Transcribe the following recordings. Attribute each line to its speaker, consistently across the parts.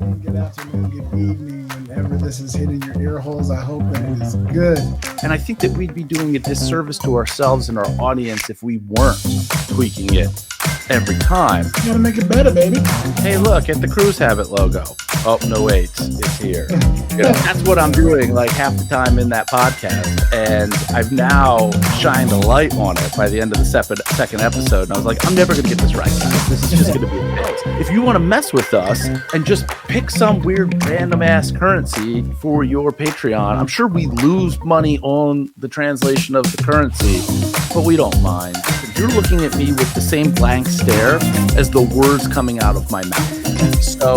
Speaker 1: Morning, good afternoon, good evening, whenever this is hitting your ear holes. I hope that it is good.
Speaker 2: And I think that we'd be doing a disservice to ourselves and our audience if we weren't tweaking it every time.
Speaker 1: You gotta make it better, baby.
Speaker 2: Hey, look at the Cruise Habit logo. Oh, no, wait, it's here. That's what I'm doing like half the time in that podcast. And I've now shined a light on it by the end of the second episode. And I was like, I'm never going to get this right, guys. This is just going to be a fix. If you want to mess with us and just pick some weird random ass currency for your Patreon, I'm sure we lose money on the translation of the currency, but we don't mind. If you're looking at me with the same blank stare as the words coming out of my mouth. So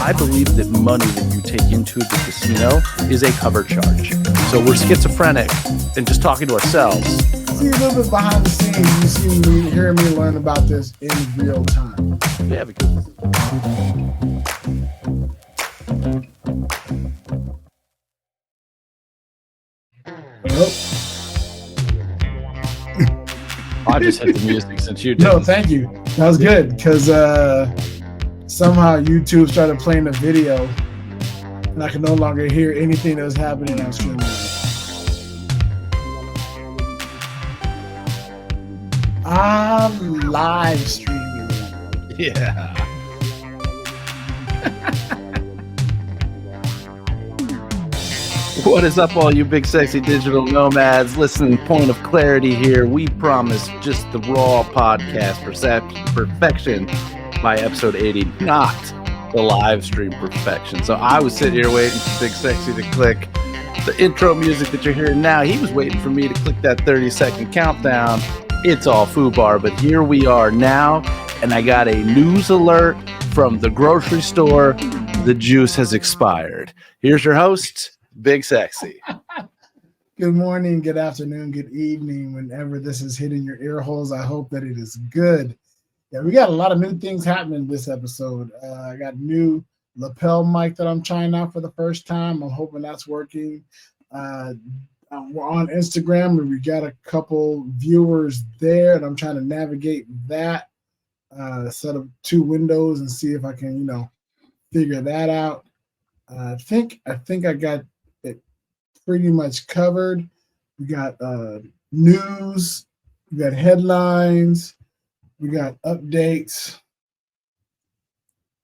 Speaker 2: I believe that money that you take into the casino is a cover charge. So we're schizophrenic and just talking to ourselves.
Speaker 1: See a little bit behind the scenes. You see me, hear me learn about this in real time.
Speaker 2: Yeah, because I just hit the music since you did.
Speaker 1: No, thank you. That was good because somehow YouTube started playing the video and I could no longer hear anything that was happening on screen. I'm live streaming.
Speaker 2: Yeah. What is up, all you big sexy digital nomads? Listen, point of clarity here. We promise just the raw podcast perfection by episode 80, not the live stream perfection. So I was sitting here waiting for Big Sexy to click the intro music that you're hearing now. He was waiting for me to click that 30-second countdown. It's all FUBAR, but here we are now, and I got a news alert from the grocery store. The juice has expired. Here's your host, Big Sexy.
Speaker 1: Good morning, good afternoon, good evening, whenever this is hitting your ear holes. I hope that it is good. Yeah, we got a lot of new things happening this episode. I got a new lapel mic that I'm trying out for the first time. I'm hoping that's working. We're on Instagram, and we got a couple viewers there, and I'm trying to navigate that, set up two windows and see if I can, figure that out. I think I got it pretty much covered. We got news, we got headlines, we got updates.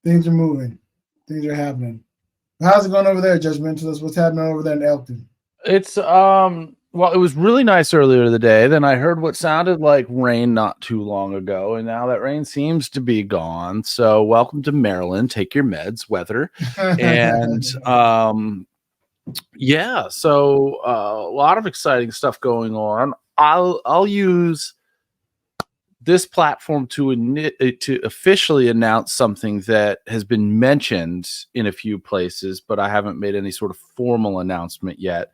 Speaker 1: Things are moving. Things are happening. How's it going over there, Judgmentalist? What's happening over there in Elkton?
Speaker 2: It's well, it was really nice earlier today. Then I heard what sounded like rain not too long ago, and now that rain seems to be gone. So welcome to Maryland. Take your meds, weather. And yeah, so a lot of exciting stuff going on. I'll use this platform to officially announce something that has been mentioned in a few places, but I haven't made any sort of formal announcement yet.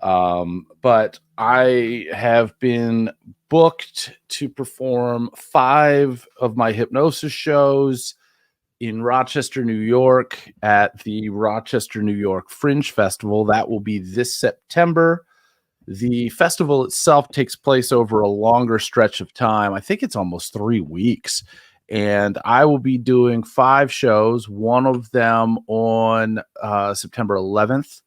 Speaker 2: But I have been booked to perform 5 of my hypnosis shows in Rochester, New York at the Rochester, New York Fringe Festival. That will be this September. The festival itself takes place over a longer stretch of time. I think it's almost 3 weeks. And I will be doing 5 shows, one of them on September 11th,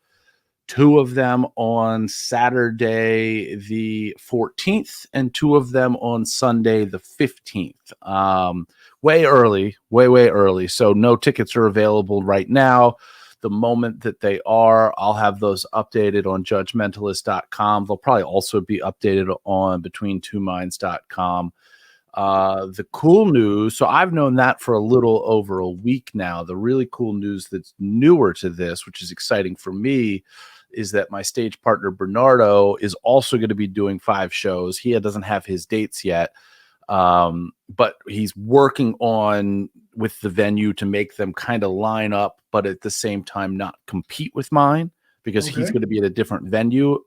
Speaker 2: 2 of them on Saturday the 14th, and 2 of them on Sunday the 15th. Way early, way early. So no tickets are available right now. The moment that they are, I'll have those updated on judgmentalist.com. They'll probably also be updated on betweentwominds.com. The cool news, so I've known that for a little over a week now. The really cool news that's newer to this, which is exciting for me, is that my stage partner Bernardo is also going to be doing 5 shows. He doesn't have his dates yet, but he's working on with the venue to make them kind of line up, but at the same time not compete with mine, because he's going to be at a different venue.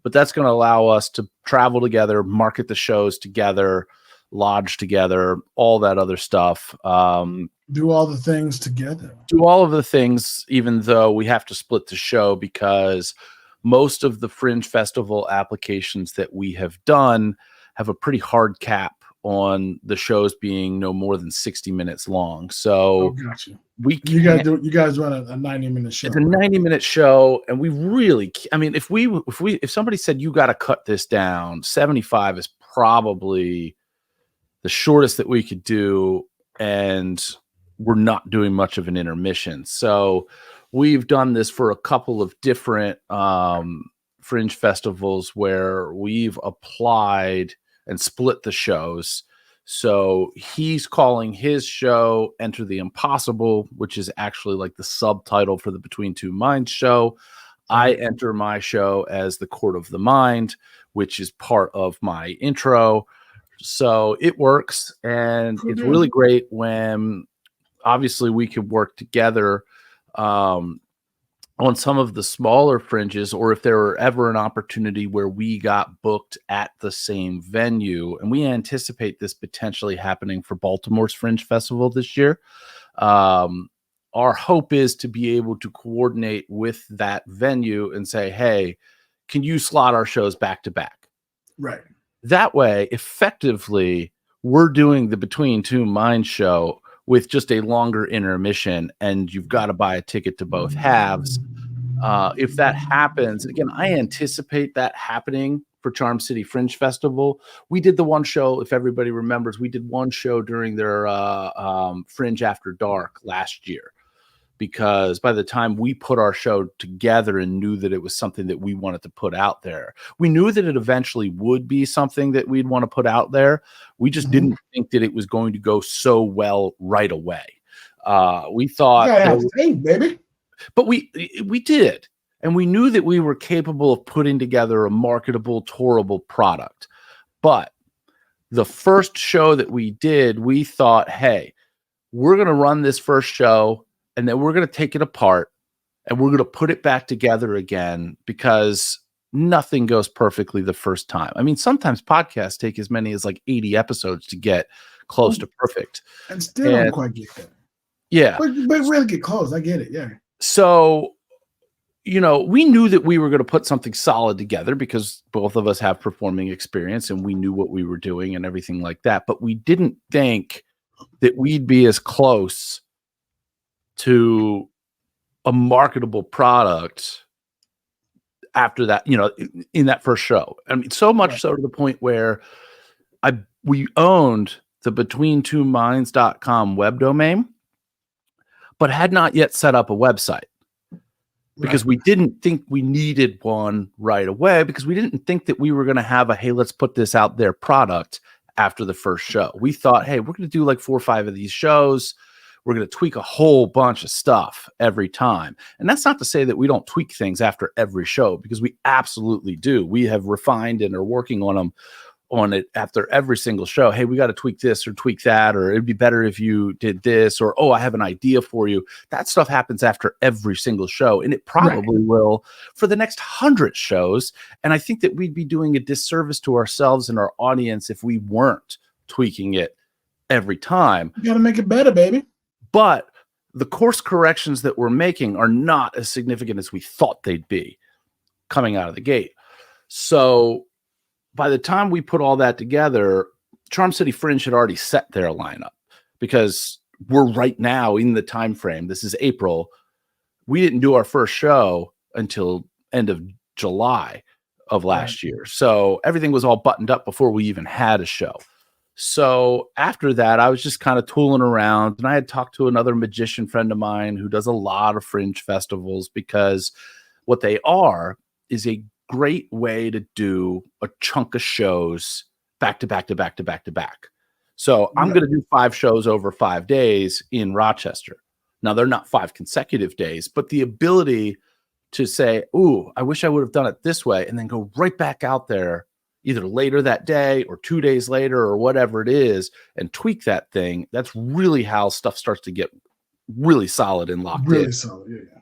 Speaker 2: But that's going to allow us to travel together, market the shows together, lodge together, all that other stuff.
Speaker 1: Do all the things together.
Speaker 2: Do all of the things, even though we have to split the show, because most of the Fringe Festival applications that we have done have a pretty hard cap on the shows being no more than 60 minutes long.
Speaker 1: Oh,
Speaker 2: So
Speaker 1: gotcha.
Speaker 2: we
Speaker 1: You
Speaker 2: can't.
Speaker 1: guys run a 90-minute show.
Speaker 2: It's a 90-minute show, and we really, I mean, if somebody said you got to cut this down, 75 is probably the shortest that we could do, and we're not doing much of an intermission. So we've done this for a couple of different fringe festivals where we've applied and split the shows. So he's calling his show Enter the Impossible, which is actually like the subtitle for the Between Two Minds show. I enter my show as the Court of the Mind, which is part of my intro. So it works, and it's really great when obviously we can work together on some of the smaller fringes, or if there were ever an opportunity where we got booked at the same venue. And we anticipate this potentially happening for Baltimore's Fringe Festival this year. Our hope is to be able to coordinate with that venue and say, hey, can you slot our shows back to back?
Speaker 1: Right.
Speaker 2: That way, effectively, we're doing the Between Two Minds show with just a longer intermission, and you've got to buy a ticket to both halves. If that happens, again, I anticipate that happening for Charm City Fringe Festival. We did the one show, if everybody remembers, we did one show during their Fringe After Dark last year, because by the time we put our show together and knew that it was something that we wanted to put out there, we knew that it eventually would be something that we'd want to put out there. We just didn't think that it was going to go so well right away. We thought,
Speaker 1: baby.
Speaker 2: But we did. And we knew that we were capable of putting together a marketable, tourable product. But the first show that we did, we thought, hey, we're going to run this first show, and then we're going to take it apart, and we're going to put it back together again, because nothing goes perfectly the first time. I mean, sometimes podcasts take as many as like 80 episodes to get close to perfect.
Speaker 1: And still don't quite get that.
Speaker 2: Yeah.
Speaker 1: But really get close. I get it. Yeah.
Speaker 2: So, you know, we knew that we were going to put something solid together because both of us have performing experience and we knew what we were doing and everything like that. But we didn't think that we'd be as close to a marketable product after that, you know, in that first show. I mean, so much so to the point where we owned the betweentwominds.com web domain, but had not yet set up a website because we didn't think we needed one right away, because we didn't think that we were going to have a, hey, let's put this out there product after the first show. We thought, hey, we're going to do like 4 or 5 of these shows. We're going to tweak a whole bunch of stuff every time. And that's not to say that we don't tweak things after every show, because we absolutely do. We have refined and are working on it after every single show. Hey, we got to tweak this or tweak that, or it'd be better if you did this, or, oh, I have an idea for you. That stuff happens after every single show, and it probably will for the next 100 shows. And I think that we'd be doing a disservice to ourselves and our audience if we weren't tweaking it every time.
Speaker 1: You got to make it better, baby.
Speaker 2: But the course corrections that we're making are not as significant as we thought they'd be coming out of the gate. So by the time we put all that together, Charm City Fringe had already set their lineup, because we're right now in the time frame. This is April. We didn't do our first show until end of July of last year. So everything was all buttoned up before we even had a show. So after that, I was just kind of tooling around, and I had talked to another magician friend of mine who does a lot of fringe festivals, because what they are is a great way to do a chunk of shows back to back to back to back to back. So I'm going to do 5 shows over 5 days in Rochester. Now, they're not 5 consecutive days, but the ability to say, ooh, I wish I would have done it this way, and then go right back out there either later that day or 2 days later or whatever it is, and tweak that thing. That's really how stuff starts to get really solid and locked in.
Speaker 1: Really solid, yeah.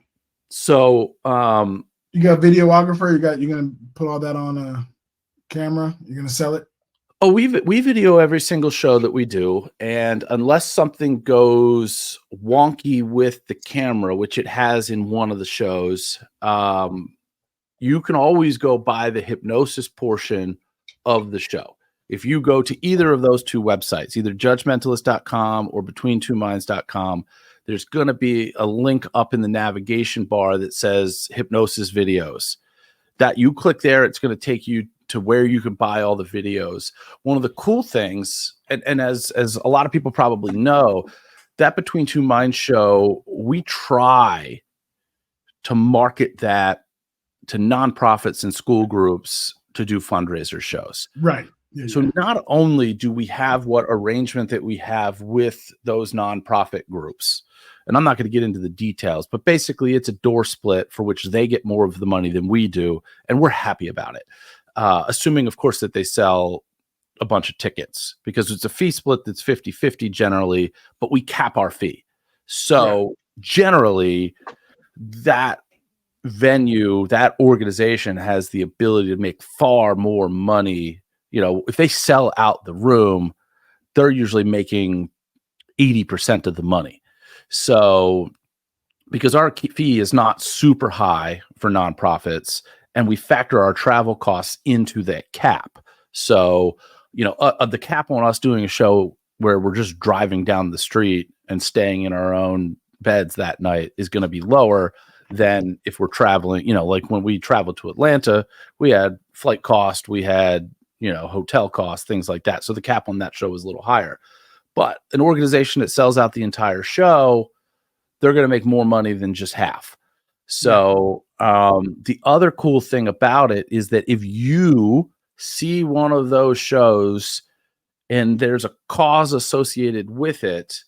Speaker 2: So,
Speaker 1: you got a videographer. You're gonna put all that on a camera. You're gonna sell it.
Speaker 2: Oh, we video every single show that we do, and unless something goes wonky with the camera, which it has in one of the shows, you can always go buy the hypnosis portion of the show. If you go to either of those two websites, either judgmentalist.com or betweentwominds.com, there's going to be a link up in the navigation bar that says hypnosis videos. That you click there, it's going to take you to where you can buy all the videos. One of the cool things, and as a lot of people probably know, that Between Two Minds show, we try to market that to nonprofits and school groups to do fundraiser shows.
Speaker 1: Right. Yeah,
Speaker 2: so not only do we have what arrangement that we have with those nonprofit groups, and I'm not going to get into the details, but basically it's a door split for which they get more of the money than we do, and we're happy about it. Assuming, of course, that they sell a bunch of tickets, because it's a fee split that's 50-50 generally, but we cap our fee. So generally, that venue, that organization has the ability to make far more money. You know, if they sell out the room, they're usually making 80% of the money. So because our fee is not super high for nonprofits, and we factor our travel costs into that cap. So, you know, the cap on us doing a show where we're just driving down the street and staying in our own beds that night is going to be lower than if we're traveling. You know, like when we traveled to Atlanta, we had flight cost, we had, you know, hotel costs, things like that. So the cap on that show was a little higher. But an organization that sells out the entire show, they're going to make more money than just half. So the other cool thing about it is that if you see one of those shows and there's a cause associated with it,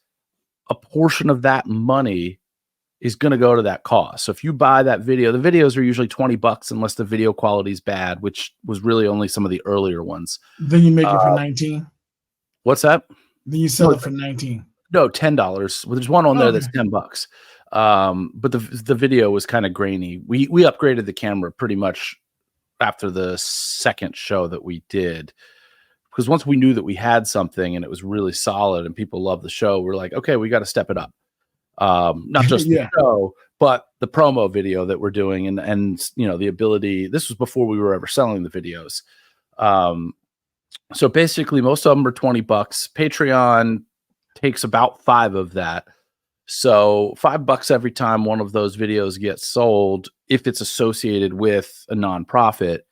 Speaker 2: a portion of that money is going to go to that cause. So if you buy that video, the videos are usually $20 unless the video quality is bad, which was really only some of the earlier ones.
Speaker 1: Then you make it for 19.
Speaker 2: What's that?
Speaker 1: Then you sell it for 19.
Speaker 2: No, $10. Well, there's one on there that's $10. But the video was kind of grainy. We upgraded the camera pretty much after the second show that we did, because once we knew that we had something and it was really solid and people loved the show, we're like, okay, we got to step it up. Not just the show, but the promo video that we're doing, and you know, the ability. This was before we were ever selling the videos. So basically, most of them are $20. Patreon takes about 5 of that. So $5 every time one of those videos gets sold, if it's associated with a nonprofit,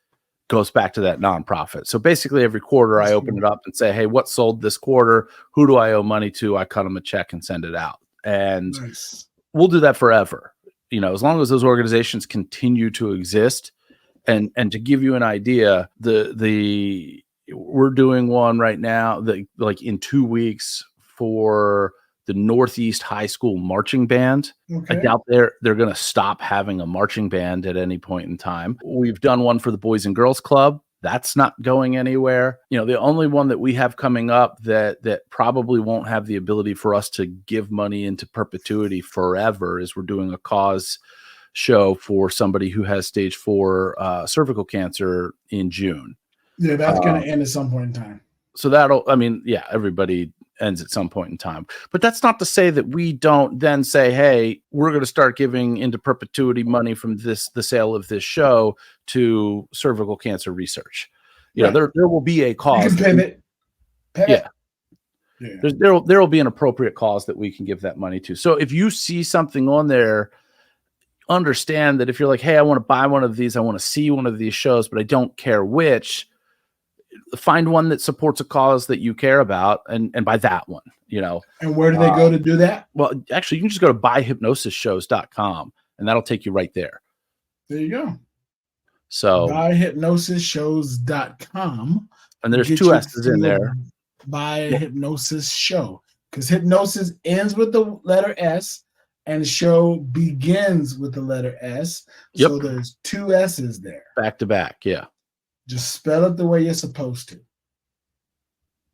Speaker 2: goes back to that nonprofit. So basically every quarter I open it up and say, hey, what sold this quarter? Who do I owe money to? I cut them a check and send it out. And we'll do that forever. You know, as long as those organizations continue to exist. And to give you an idea, we're doing one right now that, like, in 2 weeks for the Northeast High School marching band. I doubt they're going to stop having a marching band at any point in time. We've done one for the Boys and Girls Club. That's not going anywhere. You know, the only one that we have coming up that probably won't have the ability for us to give money into perpetuity forever is we're doing a cause show for somebody who has stage 4 cervical cancer in June.
Speaker 1: Yeah, that's going to end at some point in time.
Speaker 2: So everybody ends at some point in time. But that's not to say that we don't then say, hey, we're going to start giving into perpetuity money from the sale of this show to cervical cancer research. You know, there will be a cause.
Speaker 1: Pivot.
Speaker 2: Yeah. There will be an appropriate cause that we can give that money to. So if you see something on there, understand that if you're like, hey, I want to buy one of these, I want to see one of these shows, but I don't care which, find one that supports a cause that you care about and buy that one, you know. And
Speaker 1: where do they go to do that?
Speaker 2: Well, actually, you can just go to buyhypnosisshows.com and that'll take you right there.
Speaker 1: There you go.
Speaker 2: So
Speaker 1: buyhypnosisshows.com.
Speaker 2: And there's 2 S's in there.
Speaker 1: Buy hypnosis show. Because hypnosis ends with the letter S and show begins with the letter S. So there's 2 S's there.
Speaker 2: Back to back, yeah.
Speaker 1: Just spell it the way you're supposed to.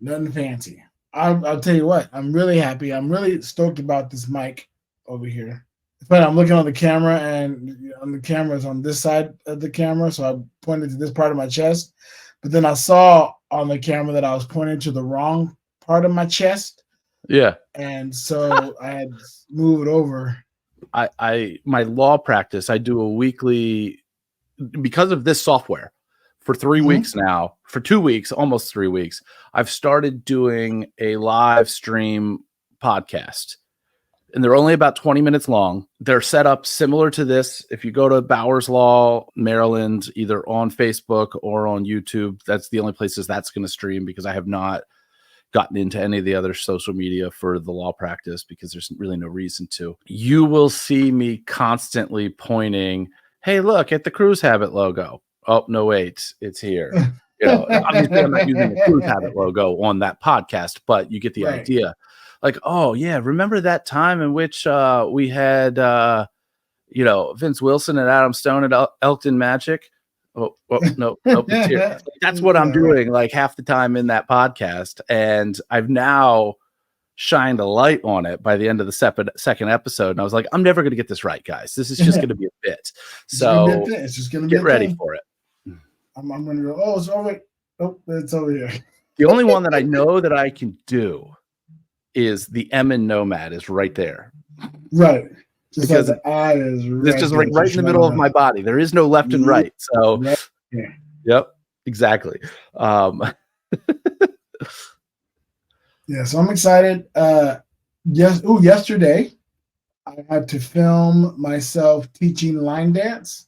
Speaker 1: Nothing fancy. I'll tell you what, I'm really happy. I'm really stoked about this mic over here. But I'm looking on the camera, and on the camera is on this side of the camera, so I pointed to this part of my chest. But then I saw on the camera that I was pointing to the wrong part of my chest.
Speaker 2: Yeah.
Speaker 1: And so I had to move it over. My
Speaker 2: law practice, I do a weekly, because of this software. for 3 weeks now, for 2 weeks, almost 3 weeks, I've started doing a live stream podcast. And they're only about 20 minutes long. They're set up similar to this. If you go to Bowers Law, Maryland, either on Facebook or on YouTube, that's the only places that's going to stream, because I have not gotten into any of the other social media for the law practice because there's really no reason to. You will see me constantly pointing, hey, look at the Cruise Habit logo. Oh, no, wait, it's here. Obviously I'm not using the Cruise Habit logo on that podcast, but you get the idea. Like, oh yeah, remember that time in which we had Vince Wilson and Adam Stone at Elkton Magic? No, it's here. That's what I'm doing like half the time in that podcast, and I've now shined a light on it by the end of the second episode, and I was like, I'm never going to get this right, guys. This is just going to be a bit. So
Speaker 1: it's just going to be
Speaker 2: get ready for it.
Speaker 1: I'm going to go. Oh, it's over. Oh, it's over here.
Speaker 2: The only one that I know that I can do is the M in Nomad is right there.
Speaker 1: Right. Just because like the eye is
Speaker 2: right, it's just right in the middle of my body. There is no left and right. So, Yep, exactly.
Speaker 1: Yeah, so I'm excited. Yesterday I had to film myself teaching line dance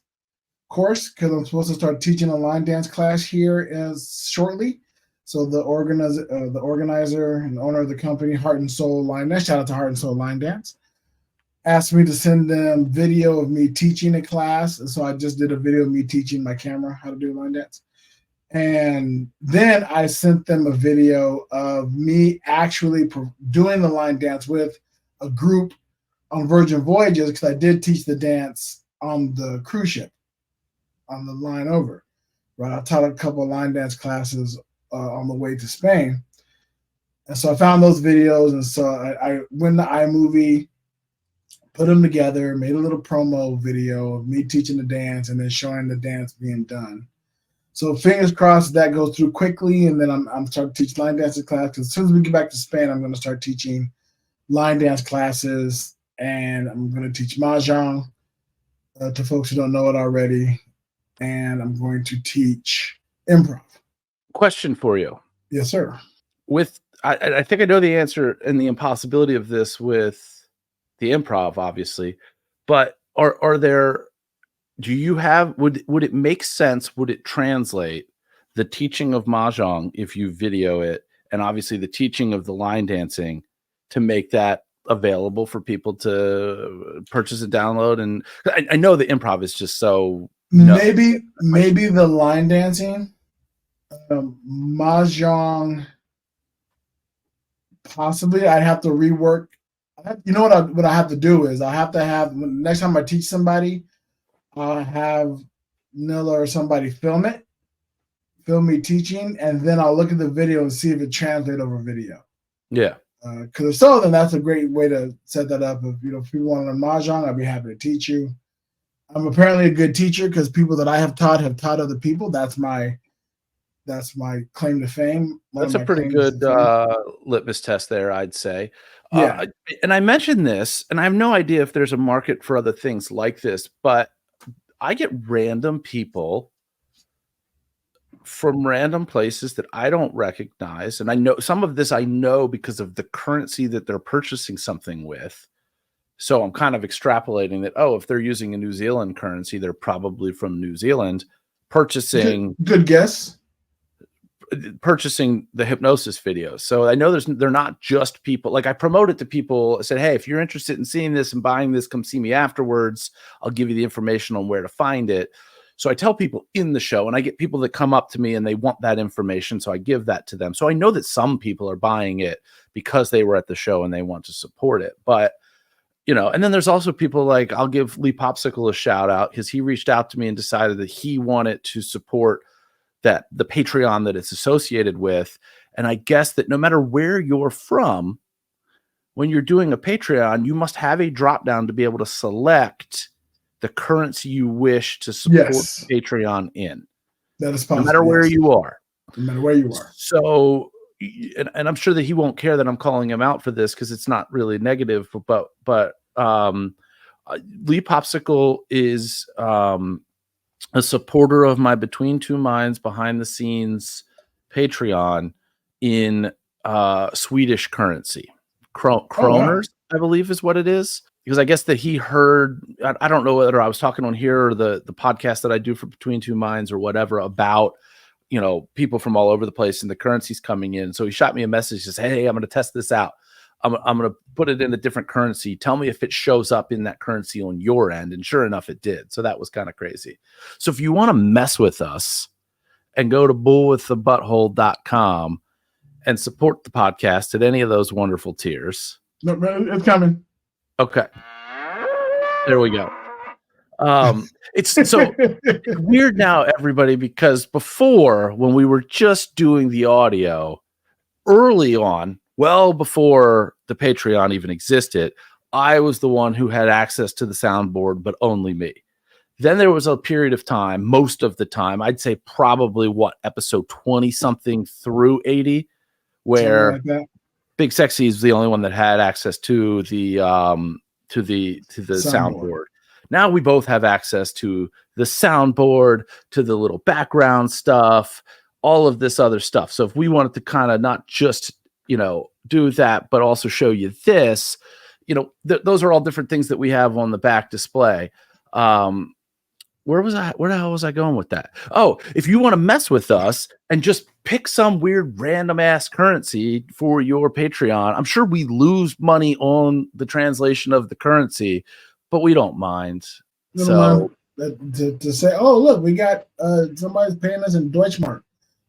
Speaker 1: course because I'm supposed to start teaching a line dance class here shortly. So the organizer and owner of the company, Heart and Soul Line Dance, shout out to Heart and Soul Line Dance, asked me to send them video of me teaching a class. And so I just did a video of me teaching my camera how to do line dance. And then I sent them a video of me actually doing the line dance with a group on Virgin Voyages, because I did teach the dance on the cruise ship on the line over. Right, I taught a couple of line dance classes on the way to Spain. And so I found those videos, and so I went to iMovie, put them together, made a little promo video of me teaching the dance and then showing the dance being done. So fingers crossed that goes through quickly, and then I'm starting to teach line dancing class, because as soon as we get back to Spain, I'm going to start teaching line dance classes, and I'm going to teach Mahjong to folks who don't know it already, and I'm going to teach improv.
Speaker 2: Question for you.
Speaker 1: Yes, sir.
Speaker 2: I think I know the answer and the impossibility of this with the improv, obviously, but would it make sense? Would it translate the teaching of Mahjong, if you video it, and obviously the teaching of the line dancing, to make that available for people to purchase and download? And I know the improv is just so
Speaker 1: maybe the line dancing, Mahjong, possibly. I'd have to rework. What I have to do is I have to have, next time I teach somebody, I'll have Nilla or somebody film me teaching, and then I'll look at the video and see if it translates over video.
Speaker 2: Yeah.
Speaker 1: Because if so, then that's a great way to set that up. If people want to learn Mahjong, I'd be happy to teach you. I'm apparently a good teacher because people that I have taught other people. That's my claim to fame.
Speaker 2: That's a pretty good litmus test there, I'd say.
Speaker 1: Yeah.
Speaker 2: And I mentioned this, and I have no idea if there's a market for other things like this, but I get random people from random places that I don't recognize. And I know some of this I know because of the currency that they're purchasing something with. So I'm kind of extrapolating that, if they're using a New Zealand currency, they're probably from New Zealand purchasing.
Speaker 1: Good guess.
Speaker 2: Purchasing the hypnosis videos. So I know they're not just people. Like, I promote it to people. I said, hey, if you're interested in seeing this and buying this, come see me afterwards. I'll give you the information on where to find it. So I tell people in the show, and I get people that come up to me and they want that information. So I give that to them. So I know that some people are buying it because they were at the show and they want to support it. But, and then there's also people like, I'll give Lee Popsicle a shout out because he reached out to me and decided that he wanted to support that the Patreon that it's associated with. And I guess that no matter where you're from, when you're doing a Patreon, you must have a drop down to be able to select the currency you wish to support Patreon in.
Speaker 1: That is possible.
Speaker 2: No matter where you are.
Speaker 1: No matter where you are.
Speaker 2: So, and I'm sure that he won't care that I'm calling him out for this because it's not really negative, but Lee Popsicle is a supporter of my Between Two Minds behind the scenes Patreon in Swedish currency. Kroners, I believe is what it is. Because I guess that he heard, I don't know whether I was talking on here or the podcast that I do for Between Two Minds or whatever about, people from all over the place and the currencies coming in. So he shot me a message, says, hey, I'm going to test this out. I'm going to put it in a different currency. Tell me if it shows up in that currency on your end. And sure enough, it did. So that was kind of crazy. So if you want to mess with us and go to bullwiththebutthole.com and support the podcast at any of those wonderful tiers.
Speaker 1: No, it's coming.
Speaker 2: Okay. There we go. It's so it's weird now, everybody, because before, when we were just doing the audio early on, well before the Patreon even existed, I was the one who had access to the soundboard, but only me. Then there was a period of time, most of the time, I'd say probably episode 20 something through 80, where Big Sexy is the only one that had access to the soundboard. Now we both have access to the soundboard, to the little background stuff, all of this other stuff. So if we wanted to kind of not just, do that, but also show you this, those are all different things that we have on the back display. Where the hell was I going with that? Oh, if you want to mess with us and just pick some weird random ass currency for your Patreon, I'm sure we lose money on the translation of the currency, but we don't mind. To
Speaker 1: say, oh, look, we got somebody's paying us in Deutschmark.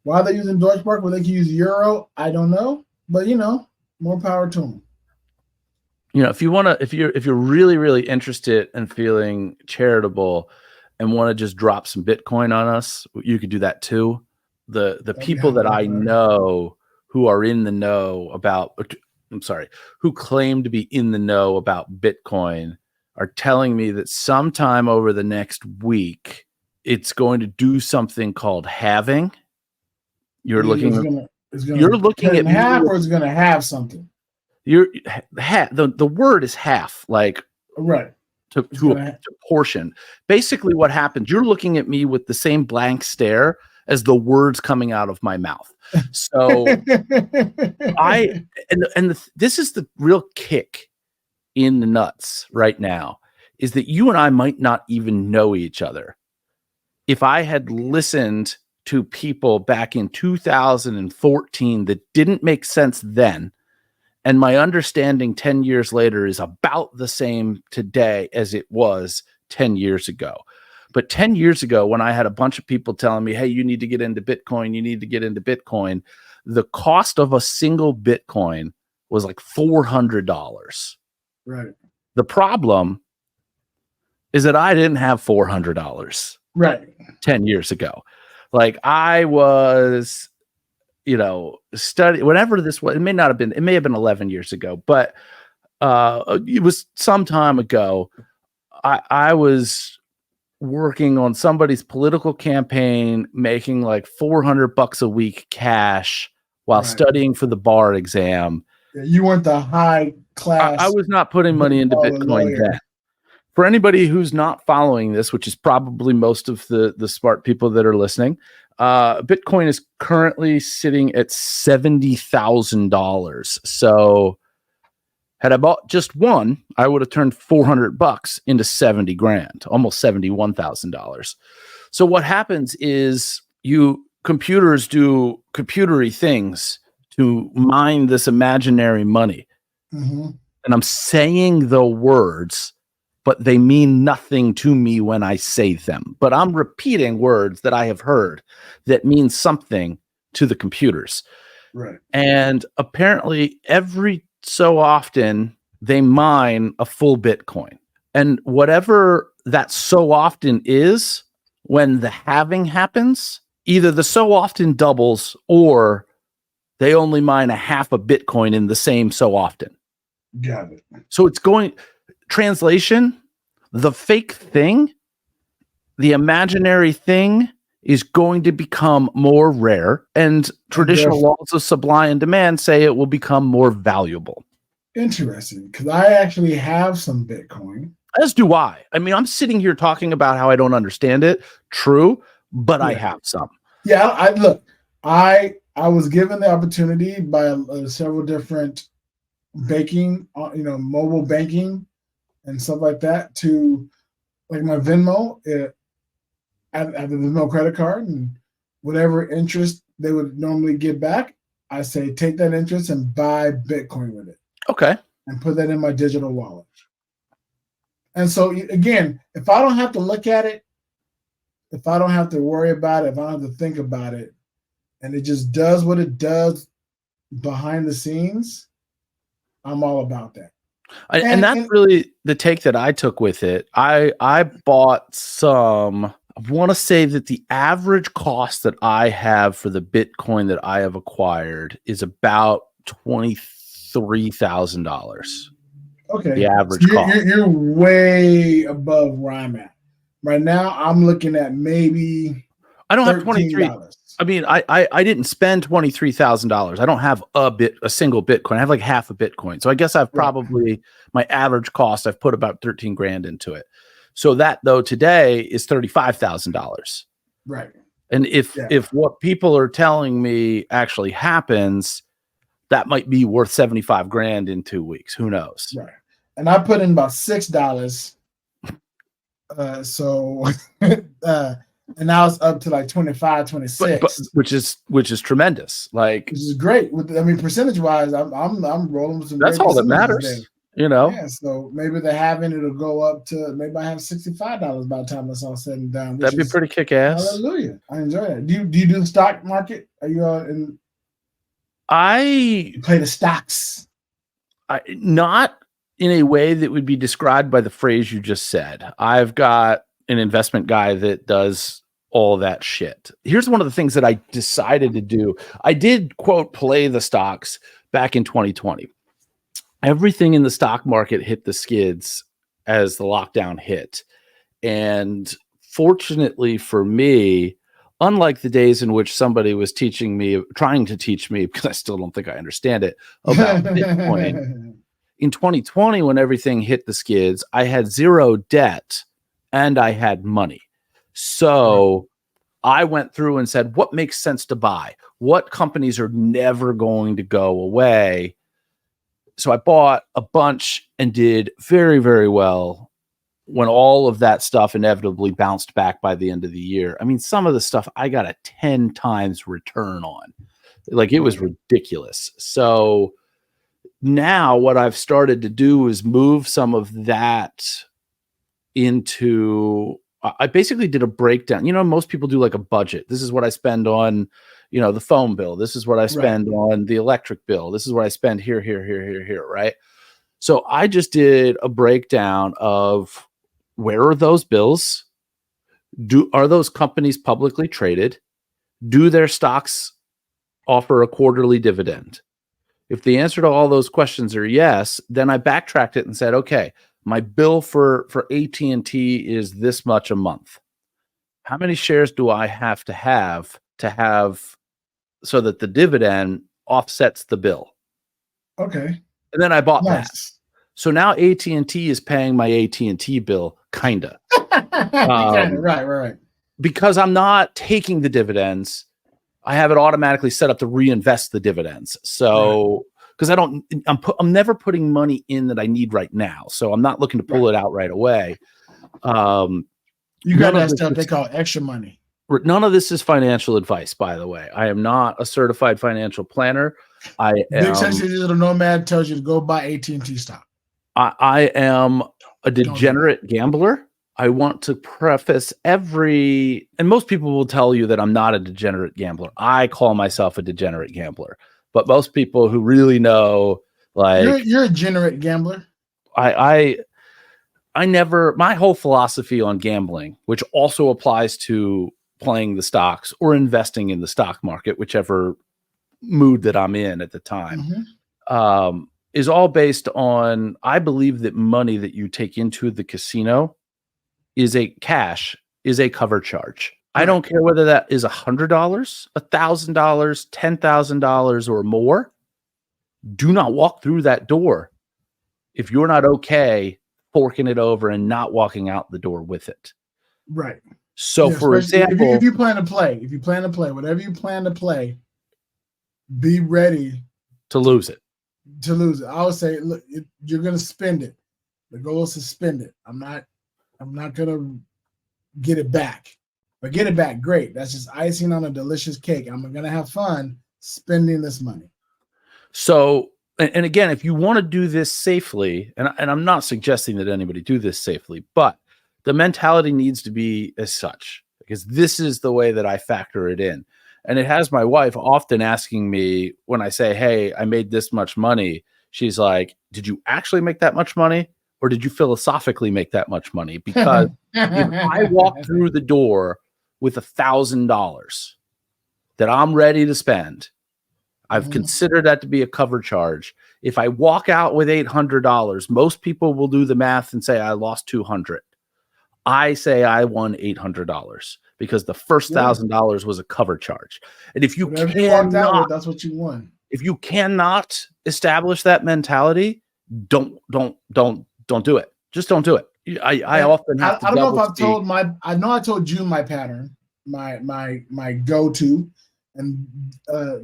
Speaker 1: Why are they using Deutschmark when they can use Euro? I don't know, but more power to them.
Speaker 2: If you're really, really interested in feeling charitable and want to just drop some Bitcoin on us, you could do that too. The people that I know who are in the know about, who claim to be in the know about Bitcoin are telling me that sometime over the next week, it's going to do something called halving. You're looking at
Speaker 1: half, or it's going to have something.
Speaker 2: The word is half, like
Speaker 1: right.
Speaker 2: To a portion. Basically what happens, you're looking at me with the same blank stare as the words coming out of my mouth. So this is the real kick in the nuts right now, is that you and I might not even know each other. If I had listened to people back in 2014 that didn't make sense then, and my understanding 10 years later is about the same today as it was 10 years ago. But 10 years ago, when I had a bunch of people telling me, hey, you need to get into Bitcoin, the cost of a single Bitcoin was like $400.
Speaker 1: Right.
Speaker 2: The problem is that I didn't have $400 10 years ago. Like I was study whatever this was. It may have been 11 years ago, but it was some time ago. I was working on somebody's political campaign, making like $400 a week cash while studying for the bar exam.
Speaker 1: You weren't the high class.
Speaker 2: I was not putting money into Bitcoin then. For anybody who's not following this, which is probably most of the smart people that are listening, Bitcoin is currently sitting at $70,000. So had I bought just one, I would have turned $400 into 70 grand, almost $71,000. So what happens is computers do computery things to mine this imaginary money.
Speaker 1: Mm-hmm.
Speaker 2: And I'm saying the words, but they mean nothing to me when I say them. But I'm repeating words that I have heard that mean something to the computers.
Speaker 1: Right.
Speaker 2: And apparently every so often they mine a full Bitcoin. And whatever that so often is, when the halving happens, either the so often doubles or they only mine a half a Bitcoin in the same so often.
Speaker 1: Got it.
Speaker 2: So it's going... Translation, the fake thing, the imaginary thing is going to become more rare, and traditional laws of supply and demand say it will become more valuable.
Speaker 1: Interesting, because I actually have some Bitcoin.
Speaker 2: As do I. I mean, I'm sitting here talking about how I don't understand it. True, but I have some.
Speaker 1: Yeah, I was given the opportunity by several different banking, mobile banking and stuff like that to like my Venmo. I have the Venmo credit card, and whatever interest they would normally give back, I say take that interest and buy Bitcoin with it.
Speaker 2: Okay.
Speaker 1: And put that in my digital wallet. And so again, if I don't have to look at it, if I don't have to worry about it, if I don't have to think about it, and it just does what it does behind the scenes, I'm all about that.
Speaker 2: And that's really the take that I took with it. I bought some. I want to say that the average cost that I have for the Bitcoin that I have acquired is about $23,000.
Speaker 1: Okay.
Speaker 2: The average cost.
Speaker 1: You're way above where I'm at. Right now, I'm looking at maybe
Speaker 2: I don't have $23. I mean, I didn't spend $23,000. I don't have a single Bitcoin. I have like half a Bitcoin. So I guess I've probably my average cost, I've put about 13 grand into it. So that though today is $35,000.
Speaker 1: Right.
Speaker 2: And if what people are telling me actually happens, that might be worth 75 grand in 2 weeks. Who knows?
Speaker 1: Right. And I put in about $6. And now it's up to like 25, 26,
Speaker 2: which is tremendous. Like,
Speaker 1: which is great. Percentage wise, I'm rolling with some.
Speaker 2: That's all that matters,
Speaker 1: Yeah. So maybe the halving it'll go up to maybe I have $65 by the time it's all said and done.
Speaker 2: That'd be pretty kick ass.
Speaker 1: Hallelujah! I enjoy that. Do you do the stock market? Are you in?
Speaker 2: You
Speaker 1: play the stocks.
Speaker 2: Not in a way that would be described by the phrase you just said. I've got an investment guy that does all that shit. Here's one of the things that I decided to do. I did, quote, play the stocks back in 2020. Everything in the stock market hit the skids as the lockdown hit. And fortunately for me, unlike the days in which somebody was trying to teach me, because I still don't think I understand it, about Bitcoin, in 2020, when everything hit the skids, I had zero debt and I had money. So I went through and said, what makes sense to buy? What companies are never going to go away? So I bought a bunch and did very, very well when all of that stuff inevitably bounced back by the end of the year. I mean, some of the stuff I got a 10 times return on. Like, it was ridiculous. So now what I've started to do is move some of that into, I basically did a breakdown. Most people do like a budget. This is what I spend on, the phone bill. This is what I spend on the electric bill. This is what I spend here, right? So I just did a breakdown of where are those bills? Are those companies publicly traded? Do their stocks offer a quarterly dividend? If the answer to all those questions are yes, then I backtracked it and said, okay, my bill for AT&T is this much a month. How many shares do I have so that the dividend offsets the bill?
Speaker 1: Okay.
Speaker 2: And then I bought that. So now AT&T is paying my AT&T bill, kinda.
Speaker 1: Right.
Speaker 2: Because I'm not taking the dividends, I have it automatically set up to reinvest the dividends. So, because I'm never putting money in that I need right now. So I'm not looking to pull it out right away.
Speaker 1: You got that stuff they call extra money.
Speaker 2: None of this is financial advice, by the way. I am not a certified financial planner.
Speaker 1: Big Sexy Digital Nomad tells you to go buy AT&T stock.
Speaker 2: I am a degenerate gambler. I want to preface and most people will tell you that I'm not a degenerate gambler. I call myself a degenerate gambler, but most people who really know, like,
Speaker 1: you're a degenerate gambler.
Speaker 2: I never, my whole philosophy on gambling, which also applies to playing the stocks or investing in the stock market, whichever mood that I'm in at the time, is all based on, I believe that money that you take into the casino is a cover charge. Right. I don't care whether that is $100, $1,000, $10,000 or more. Do not walk through that door if you're not okay forking it over and not walking out the door with it.
Speaker 1: Right.
Speaker 2: So, for example,
Speaker 1: if you plan to play, whatever you plan to play, be ready
Speaker 2: to lose it.
Speaker 1: I would say, look, you're going to spend it. The goal is to spend it. I'm not going to get it back. But get it back, great. That's just icing on a delicious cake. I'm going to have fun spending this money.
Speaker 2: So, and again, if you want to do this safely, and I'm not suggesting that anybody do this safely, but the mentality needs to be as such, because this is the way that I factor it in. And it has my wife often asking me when I say, hey, I made this much money. She's like, did you actually make that much money? Or did you philosophically make that much money? Because if I walk through the door with $1,000 that I'm ready to spend, I've considered that to be a cover charge. If I walk out with $800, most people will do the math and say I lost $200. I say I won $800 because the first $1,000 was a cover charge. And if you cannot,
Speaker 1: that's what you won.
Speaker 2: If you cannot establish that mentality, don't do it. Just don't do it. I often have to.
Speaker 1: I don't know if I've told I know I told you my pattern, my go-to, and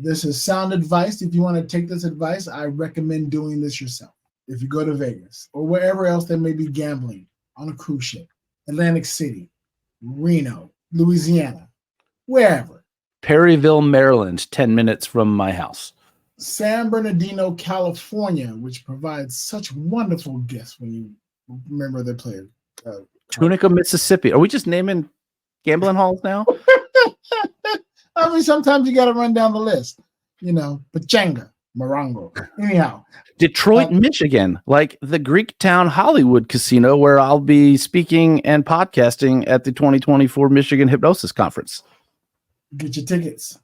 Speaker 1: this is sound advice. If you want to take this advice, I recommend doing this yourself. If you go to Vegas or wherever else they may be gambling on a cruise ship, Atlantic City, Reno, Louisiana, wherever.
Speaker 2: Perryville, Maryland, 10 minutes from my house.
Speaker 1: San Bernardino, California, which provides such wonderful gifts when you remember they played.
Speaker 2: Tunica, Mississippi. Are we just naming gambling halls now?
Speaker 1: I mean, sometimes you got to run down the list. Pachanga, Morongo. Anyhow.
Speaker 2: Detroit, Michigan, like the Greek town Hollywood casino where I'll be speaking and podcasting at the 2024 Michigan Hypnosis Conference.
Speaker 1: Get your tickets.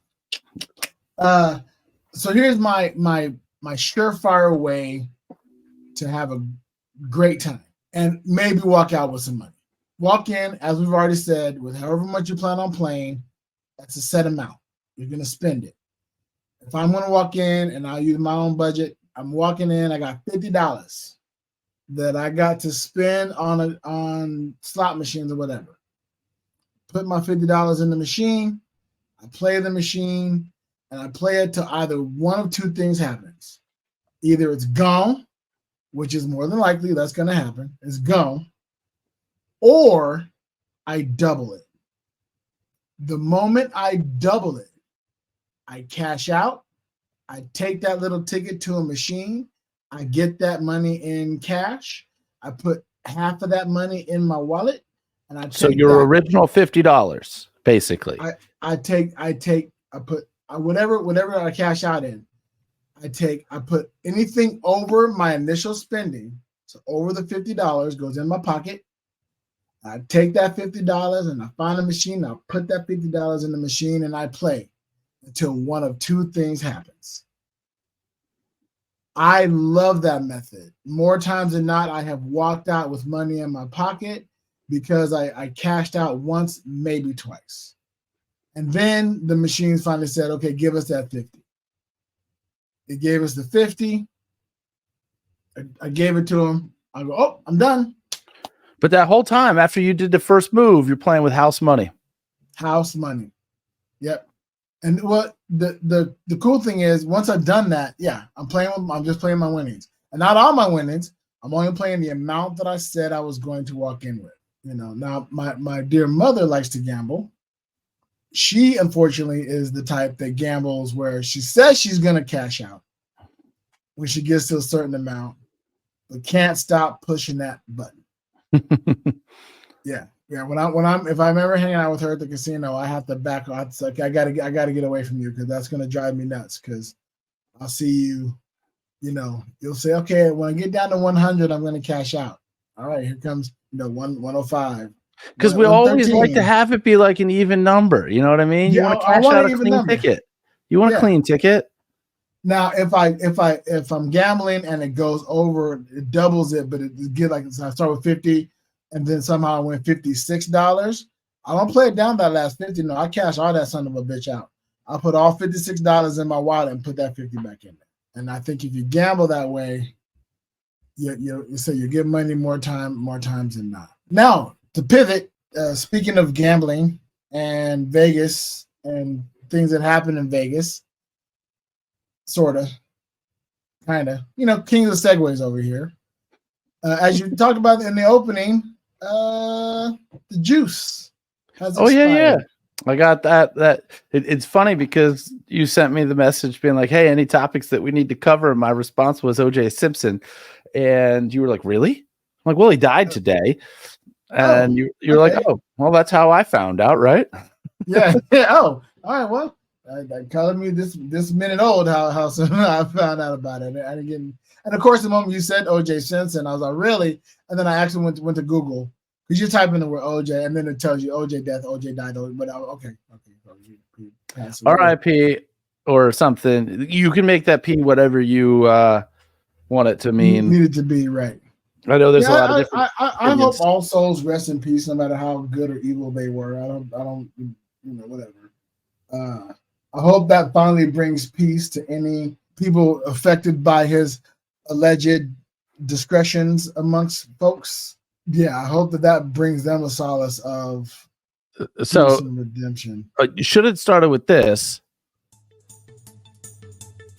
Speaker 1: So here's my surefire way to have a great time and maybe walk out with some money. Walk in, as we've already said, with however much you plan on playing. That's a set amount. You're going to spend it. If I'm going to walk in and I'll use my own budget, I'm walking in, I got $50 that I got to spend on slot machines or whatever. Put my $50 in the machine, I play the machine, and I play it till either one of two things happens. Either it's gone, which is more than likely that's going to happen. It's gone. Or I double it. The moment I double it, I cash out. I take that little ticket to a machine. I get that money in cash. I put half of that money in my wallet, and I take
Speaker 2: so your original $50, basically.
Speaker 1: I put whatever I cash out in. I put anything over my initial spending, so over the $50 goes in my pocket. I take that $50 and I find a machine. I'll put that $50 in the machine and I play until one of two things happens. I love that method. More times than not, I have walked out with money in my pocket because I cashed out once, maybe twice. And then the machines finally said, okay, give us that 50. They gave us the 50. I gave it to them. I go, oh, I'm done.
Speaker 2: But that whole time after you did the first move, you're playing with house money.
Speaker 1: House money. Yep. And what the cool thing is, once I've done that, I'm just playing my winnings. And not all my winnings. I'm only playing the amount that I said I was going to walk in with. Now my dear mother likes to gamble. She unfortunately is the type that gambles where she says she's gonna cash out when she gets to a certain amount, but can't stop pushing that button. Yeah. If I'm ever hanging out with her at the casino, I have to back off. It's like I gotta get away from you because that's gonna drive me nuts. Because I'll see you. You'll say, okay, when I get down to 100, I'm gonna cash out. All right, here comes 105.
Speaker 2: Because we always like to have it be like an even number. You know what I mean? You want to cash out a clean ticket. You want a clean ticket.
Speaker 1: Now, if I'm gambling and it goes over, it doubles it, but it get like, so I start with 50 and then somehow I win $56. I don't play it down that last 50. No, I cash all that son of a bitch out. I'll put all $56 in my wallet and put that 50 back in there. And I think if you gamble that way, you say you give money more times than not. Now to pivot, speaking of gambling and Vegas and things that happen in Vegas, sorta, kinda, kings of segues over here. As you talked about in the opening, the juice has expired.
Speaker 2: Yeah. I got that. It's funny because you sent me the message being like, "Hey, any topics that we need to cover?" And my response was O.J. Simpson, and you were like, "Really?" I'm like, "Well, he died today," and you're
Speaker 1: okay.
Speaker 2: like, "Oh, well, that's how I found out, right?"
Speaker 1: Yeah. Oh, all right. Well, calling me this minute old. How soon I found out about it. I didn't get. And of course, the moment you said O.J. Simpson, I was like, "Really?" And then I actually went to Google. Because you type in the word OJ and then it tells you OJ death, OJ died. But okay.
Speaker 2: R.I.P. or something. You can make that P whatever you want it to mean.
Speaker 1: Need it to be right.
Speaker 2: I know there's a lot of different.
Speaker 1: I hope all souls rest in peace, no matter how good or evil they were. I don't, whatever. I hope that finally brings peace to any people affected by his alleged discretions amongst folks. Yeah, I hope that brings them a solace of some redemption.
Speaker 2: You should have started with this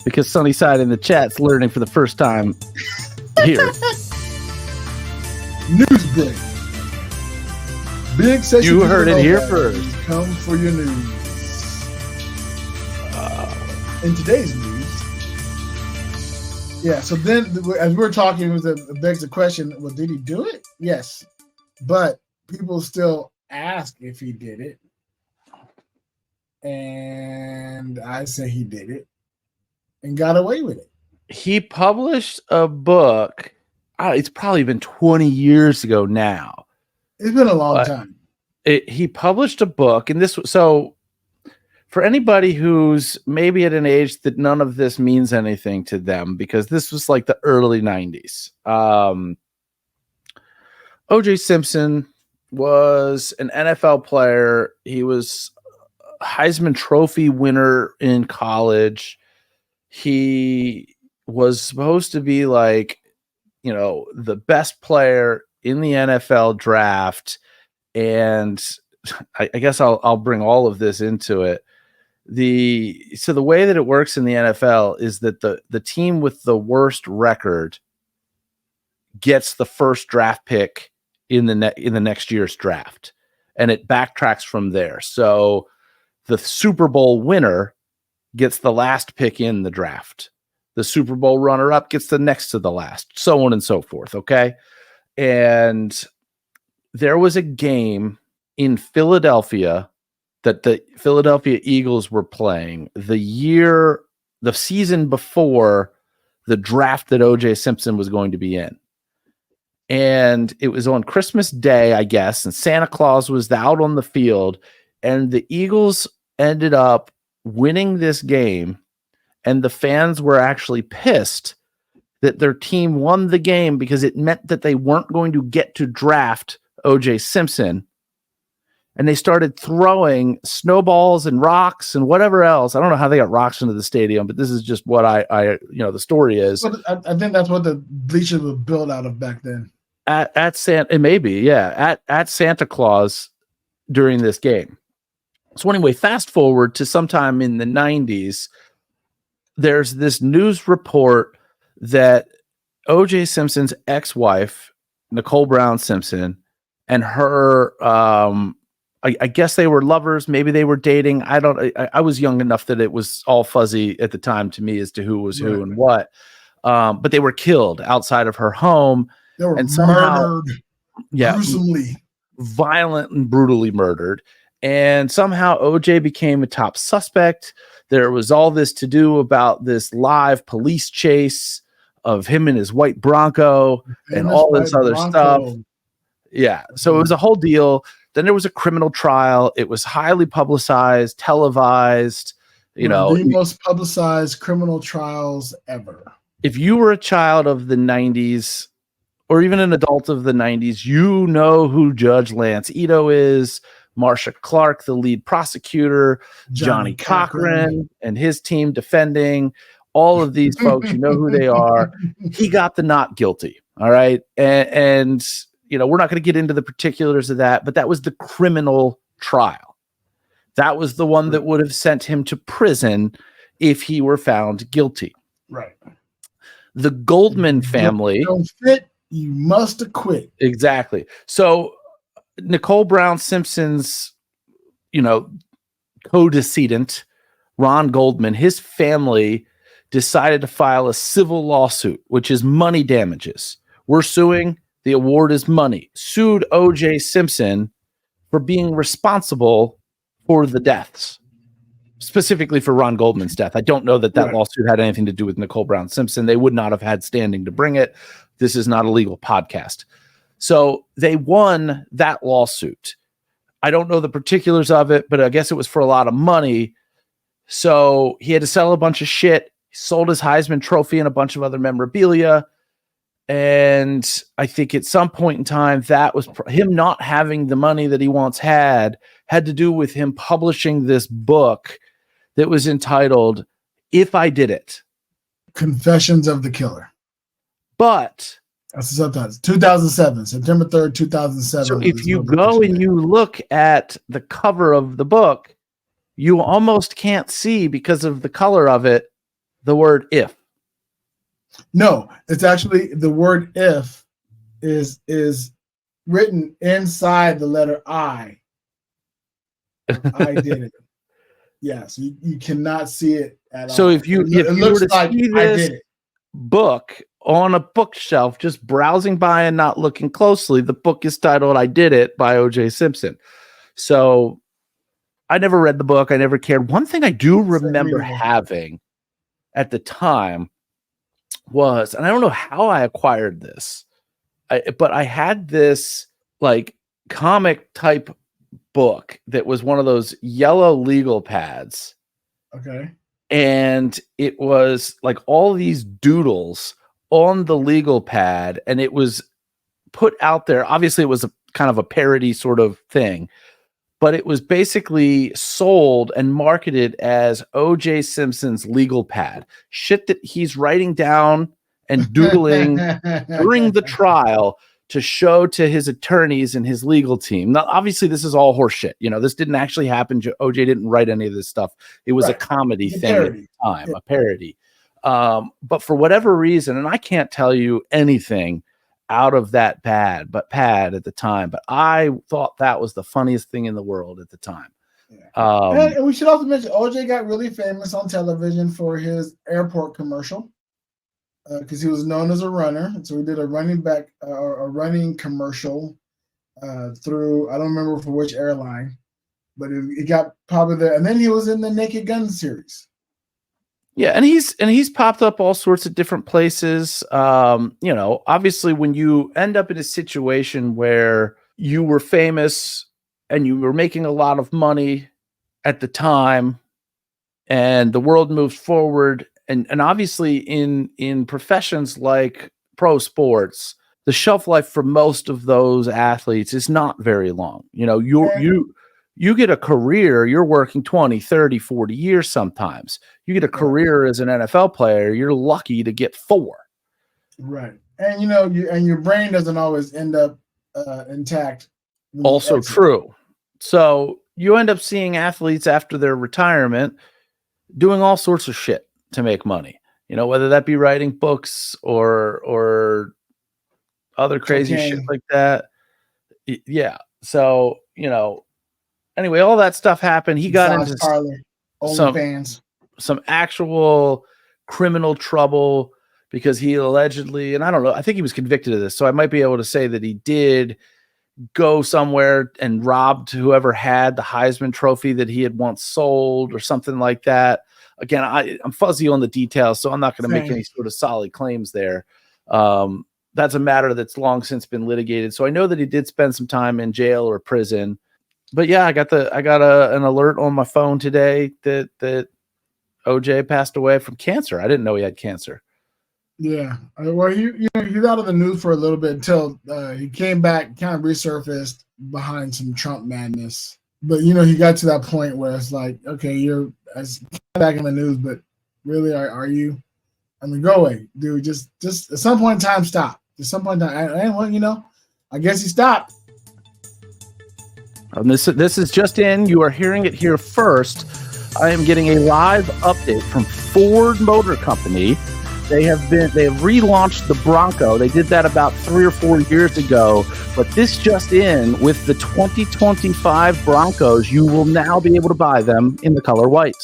Speaker 2: because Sunnyside in the chat's learning for the first time here.
Speaker 1: News break. Big sexy.
Speaker 2: You heard it here first.
Speaker 1: Come for your news. In today's news. Yeah, so then as we're talking, it begs the question, well, did he do it? Yes. But people still ask if he did it. And I say he did it and got away with it.
Speaker 2: He published a book. It's probably been 20 years ago now.
Speaker 1: It's been a long time.
Speaker 2: He published a book, and so for anybody who's maybe at an age that none of this means anything to them, because this was like the early 90s. O.J. Simpson was an NFL player. He was a Heisman Trophy winner in college. He was supposed to be like, the best player in the NFL draft. And I guess I'll bring all of this into it. So the way that it works in the NFL is that the team with the worst record gets the first draft pick in the next year's draft, and it backtracks from there. So the Super Bowl winner gets the last pick in the draft. The Super Bowl runner-up gets the next to the last, so on and so forth. Okay, and there was a game in Philadelphia that the Philadelphia Eagles were playing the season before the draft that O.J. Simpson was going to be in. And it was on Christmas Day, I guess, and Santa Claus was out on the field, and the Eagles ended up winning this game, and the fans were actually pissed that their team won the game because it meant that they weren't going to get to draft O.J. Simpson. And they started throwing snowballs and rocks and whatever else. I don't know how they got rocks into the stadium, but this is just what the story is.
Speaker 1: But I think that's what the bleachers were built out of back then.
Speaker 2: At Santa, it may be, yeah, at Santa Claus during this game. So anyway, fast forward to sometime in the 90s, there's this news report that O.J. Simpson's ex-wife, Nicole Brown Simpson, and her, I guess they were lovers. Maybe they were dating. I was young enough that it was all fuzzy at the time to me as to who was who and what. But they were killed outside of her home.
Speaker 1: They were murdered.
Speaker 2: Yeah.
Speaker 1: Gruesomely.
Speaker 2: Violent and brutally murdered. And somehow OJ became a top suspect. There was all this to do about this live police chase of him and his white Bronco and all this other stuff. Yeah. So it was a whole deal. Then there was a criminal trial. It was highly publicized, televised,
Speaker 1: the most publicized criminal trials ever.
Speaker 2: If you were a child of the 90s or even an adult of the 90s, you know who Judge Lance Ito is, Marcia Clark, the lead prosecutor, Johnny Cochran and his team defending all of these folks. You know who they are. He got the not guilty. All right. And we're not going to get into the particulars of that, but that was the criminal trial. That was the one that would have sent him to prison if he were found guilty.
Speaker 1: Right.
Speaker 2: The Goldman family.
Speaker 1: Don't fit, you must acquit.
Speaker 2: Exactly. So Nicole Brown Simpson's, co-decedent, Ron Goldman, his family decided to file a civil lawsuit, which is money damages. We're suing. The award is money. Sued O.J. Simpson for being responsible for the deaths, specifically for Ron Goldman's death. I don't know that lawsuit had anything to do with Nicole Brown Simpson. They would not have had standing to bring it. This is not a legal podcast. So they won that lawsuit. I don't know the particulars of it, but I guess it was for a lot of money. So he had to sell a bunch of shit. He sold his Heisman Trophy and a bunch of other memorabilia. And I think at some point in time, that was him not having the money that he once had to do with him publishing this book that was entitled If I Did It.
Speaker 1: Confessions of the Killer.
Speaker 2: But
Speaker 1: that's sometimes 2007, September 3rd, 2007.
Speaker 2: So if you go and you look at the cover of the book, you almost can't see, because of the color of it, the word if.
Speaker 1: No, it's actually the word if is written inside the letter I. I did it. Yes, you cannot see it at all.
Speaker 2: So if you were to
Speaker 1: like
Speaker 2: see this book on a bookshelf, just browsing by and not looking closely, the book is titled I Did It by O.J. Simpson. So I never read the book. I never cared. One thing I do remember having at the time was, and I don't know how I acquired this, but I had this like comic type book that was one of those yellow legal pads.
Speaker 1: Okay.
Speaker 2: And it was like all these doodles on the legal pad, and it was put out there. Obviously, it was a kind of a parody sort of thing, but it was basically sold and marketed as O.J. Simpson's legal pad. Shit that he's writing down and doodling during the trial to show to his attorneys and his legal team. Now, obviously, this is all horseshit. This didn't actually happen. O.J. didn't write any of this stuff. It was a comedy thing at the time, a parody. But for whatever reason, and I can't tell you anything out of that pad at the time, but I thought that was the funniest thing in the world at the time.
Speaker 1: Yeah. And we should also mention O.J. got really famous on television for his airport commercial, because he was known as a runner. So we did a running commercial through, I don't remember for which airline, but it got popular. And then he was in the Naked Gun series.
Speaker 2: Yeah, and he's popped up all sorts of different places. Obviously, when you end up in a situation where you were famous and you were making a lot of money at the time, and the world moves forward, and obviously in professions like pro sports, the shelf life for most of those athletes is not very long. You get a career, you're working 20, 30, 40 years sometimes. You get a career as an NFL player, you're lucky to get 4.
Speaker 1: Right. And your brain doesn't always end up intact.
Speaker 2: Also true. So you end up seeing athletes after their retirement doing all sorts of shit to make money. Whether that be writing books or other crazy shit like that. Yeah. So, anyway, all that stuff happened. He got into some actual criminal trouble because he allegedly, and I don't know, I think he was convicted of this. So I might be able to say that he did go somewhere and robbed whoever had the Heisman Trophy that he had once sold or something like that. Again, I'm fuzzy on the details, so I'm not going to make any sort of solid claims there. That's a matter that's long since been litigated. So I know that he did spend some time in jail or prison. But yeah, I got an alert on my phone today that OJ passed away from cancer. I didn't know he had cancer.
Speaker 1: Yeah, well, he's out of the news for a little bit until he came back, kind of resurfaced behind some Trump madness. But he got to that point where it's like, okay, you're back in the news, but really, are you? I mean, go away, dude. Just at some point in time, stop. At some point, I guess he stopped.
Speaker 2: And this is just in. You are hearing it here first. I am getting a live update from Ford Motor Company. They have relaunched the Bronco. They did that about 3 or 4 years ago. But this just in, with the 2025 Broncos, you will now be able to buy them in the color white.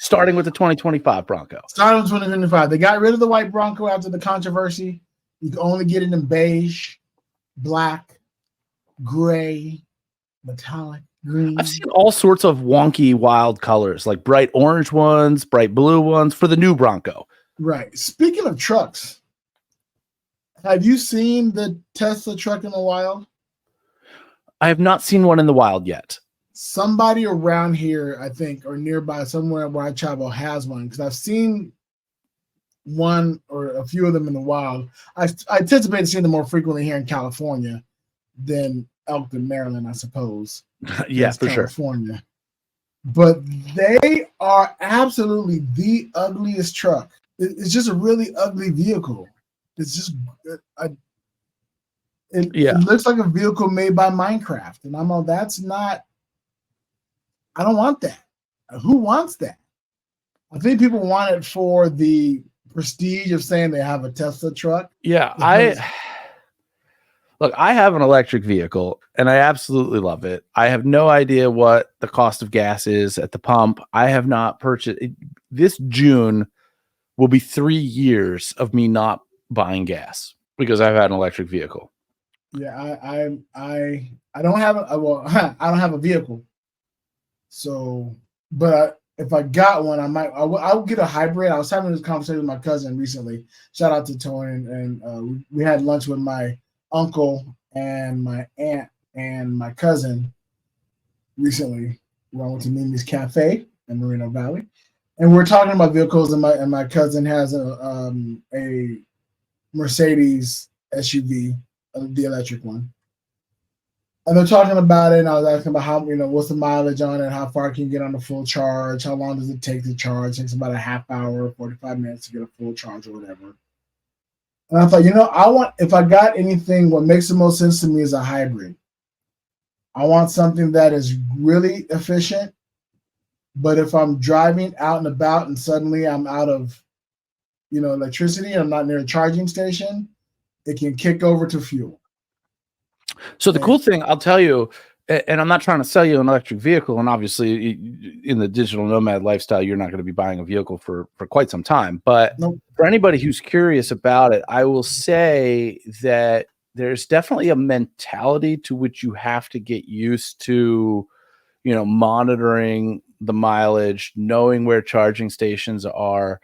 Speaker 2: Starting with the 2025 Bronco.
Speaker 1: Starting with 2025. They got rid of the white Bronco after the controversy. You can only get it in beige, black, gray, metallic, green.
Speaker 2: I've seen all sorts of wonky, wild colors, like bright orange ones, bright blue ones for the new Bronco.
Speaker 1: Right. Speaking of trucks, have you seen the Tesla truck in the wild?
Speaker 2: I have not seen one in the wild yet.
Speaker 1: Somebody around here, I think, or nearby, somewhere where I travel, has one, because I've seen one or a few of them in the wild. I anticipate seeing them more frequently here in California than Elkton, Maryland, I suppose.
Speaker 2: Yeah, for
Speaker 1: California. Sure. But they are absolutely the ugliest truck. It's just a really ugly vehicle. It's just it looks like a vehicle made by Minecraft, and I'm like, that's not. I don't want that. Who wants that? I think people want it for the prestige of saying they have a Tesla truck.
Speaker 2: Yeah, I have an electric vehicle and I absolutely love it. I have no idea what the cost of gas is at the pump. I have not purchased it. This June will be 3 years of me not buying gas because I've had an electric vehicle.
Speaker 1: Yeah, I don't have I don't have a vehicle. So, but if I got one, I'll get a hybrid. I was having this conversation with my cousin recently. Shout out to Tony, and we had lunch with my uncle and my aunt and my cousin recently. We went to Mimi's Cafe in Moreno Valley, and we're talking about vehicles. And my cousin has a Mercedes SUV, the electric one. And they're talking about it, and I was asking about how, what's the mileage on it, how far can you get on the full charge, how long does it take to charge? It takes about a half hour, 45 minutes to get a full charge or whatever. And I thought, if I got anything, what makes the most sense to me is a hybrid. I want something that is really efficient, but if I'm driving out and about and suddenly I'm out of, electricity and I'm not near a charging station, it can kick over to fuel.
Speaker 2: So the cool thing, I'll tell you, and I'm not trying to sell you an electric vehicle, and obviously in the digital nomad lifestyle, you're not going to be buying a vehicle for quite some time. But For anybody who's curious about it, I will say that there's definitely a mentality to which you have to get used to, monitoring the mileage, knowing where charging stations are.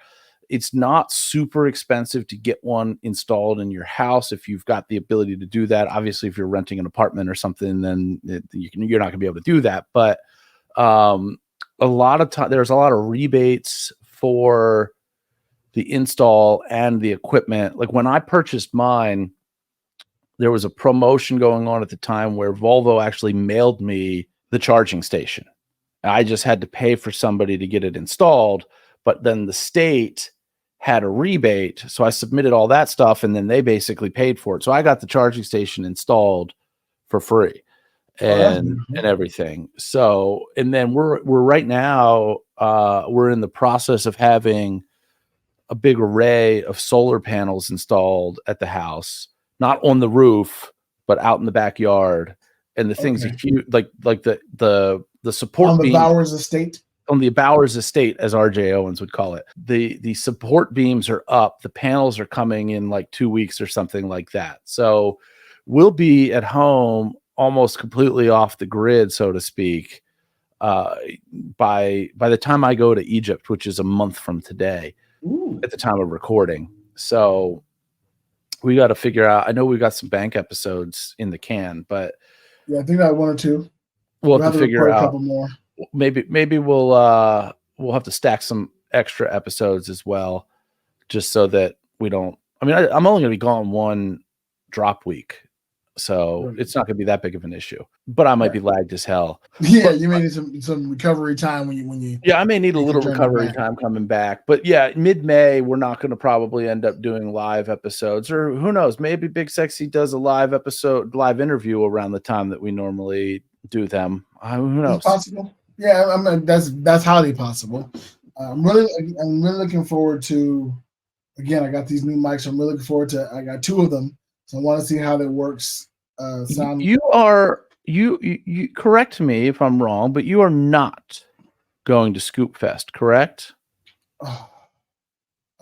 Speaker 2: It's not super expensive to get one installed in your house if you've got the ability to do that. Obviously, if you're renting an apartment or something, then you're not going to be able to do that. But a lot of time, there's a lot of rebates for the install and the equipment. Like when I purchased mine, there was a promotion going on at the time where Volvo actually mailed me the charging station. I just had to pay for somebody to get it installed, but then the state had a rebate. So I submitted all that stuff and then they basically paid for it. So I got the charging station installed for free and everything. So, and then we're right now, we're in the process of having a big array of solar panels installed at the house, not on the roof, but out in the backyard. And the things are huge, like the support
Speaker 1: on the
Speaker 2: beams.
Speaker 1: Bowers estate.
Speaker 2: On the Bowers estate, as RJ Owens would call it. The support beams are up. The panels are coming in like 2 weeks or something like that. So we'll be at home almost completely off the grid, so to speak, by the time I go to Egypt, which is a month from today. Ooh. At the time of recording. So we got to figure out. I know we've got some bank episodes in the can, but
Speaker 1: yeah, I think that 1 or 2.
Speaker 2: We'll have to figure out
Speaker 1: a couple more.
Speaker 2: Maybe we'll have to stack some extra episodes as well, just so that we don't. I mean, I'm only going to be gone one drop week, So
Speaker 1: Right.
Speaker 2: it's not going to be that big of an issue. But I might be lagged as hell.
Speaker 1: Yeah, you may need some recovery time when you.
Speaker 2: Yeah, I may need a little recovery time coming back. But yeah, mid-May, we're not going to probably end up doing live episodes. Or who knows, maybe Big Sexy does a live interview around the time that we normally do them. Who knows?
Speaker 1: It's possible. Yeah, I mean, that's highly possible. I'm really looking forward to. Again, I got these new mics. I'm really looking forward to. I got 2 of them, so I want to see how that works.
Speaker 2: You correct me if I'm wrong, but you are not going to Scoop Fest, correct?
Speaker 1: Oh,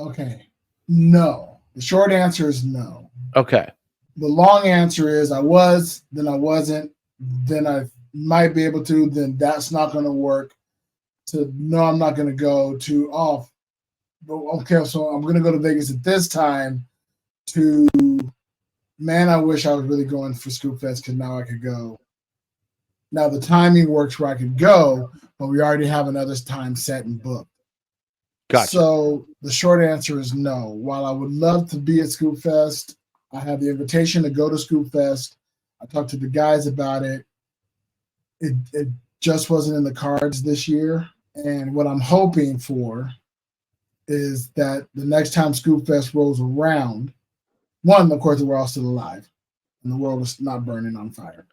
Speaker 1: okay. No. The short answer is no.
Speaker 2: Okay.
Speaker 1: The long answer is I was, then I wasn't, then I might be able to, then that's not going to work. To no, I'm not going to go. To off. Okay, so I'm going to go to Vegas at this time. To man, I wish I was really going for Scoop Fest because now I could go. Now the timing works where I could go, but we already have another time set and booked.
Speaker 2: Gotcha.
Speaker 1: So the short answer is no. While I would love to be at Scoop Fest, I have the invitation to go to Scoop Fest. I talked to the guys about it. It just wasn't in the cards this year. And what I'm hoping for is that the next time Scoop Fest rolls around, one, of course, that we're all still alive and the world is not burning on fire.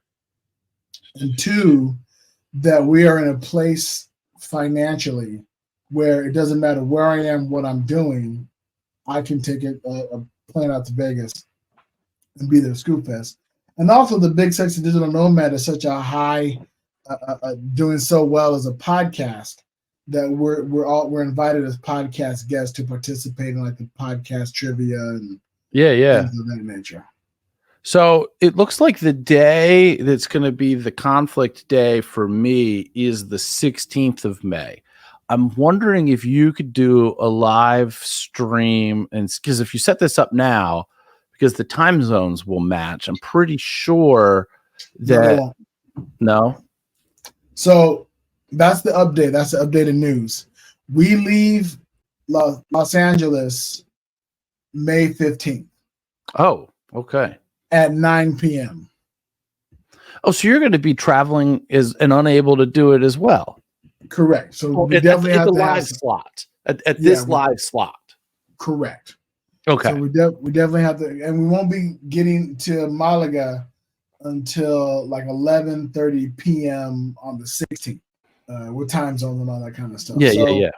Speaker 1: And 2, that we are in a place financially where it doesn't matter where I am, what I'm doing, I can take a plane out to Vegas and be there at Scoop Fest. And also the Big Sexy Digital Nomad is such a high, doing so well as a podcast that we're invited as podcast guests to participate in like the podcast trivia and things of that nature.
Speaker 2: So it looks like the day that's going to be the conflict day for me is the 16th of May. I'm wondering if you could do a live stream, and because if you set this up now, because the time zones will match, I'm pretty sure that no.
Speaker 1: So that's the update. That's the updated news. We leave Los Angeles May 15th.
Speaker 2: Oh, okay.
Speaker 1: At 9 p.m.
Speaker 2: Oh, so you're going to be traveling and unable to do it as well.
Speaker 1: Correct. So we definitely have
Speaker 2: the
Speaker 1: to
Speaker 2: live slot at this live slot.
Speaker 1: Correct.
Speaker 2: Okay.
Speaker 1: So we definitely have to, and we won't be getting to Malaga until like 11:30 p.m. on the 16th. With time zones and all that kind of stuff.
Speaker 2: Yeah.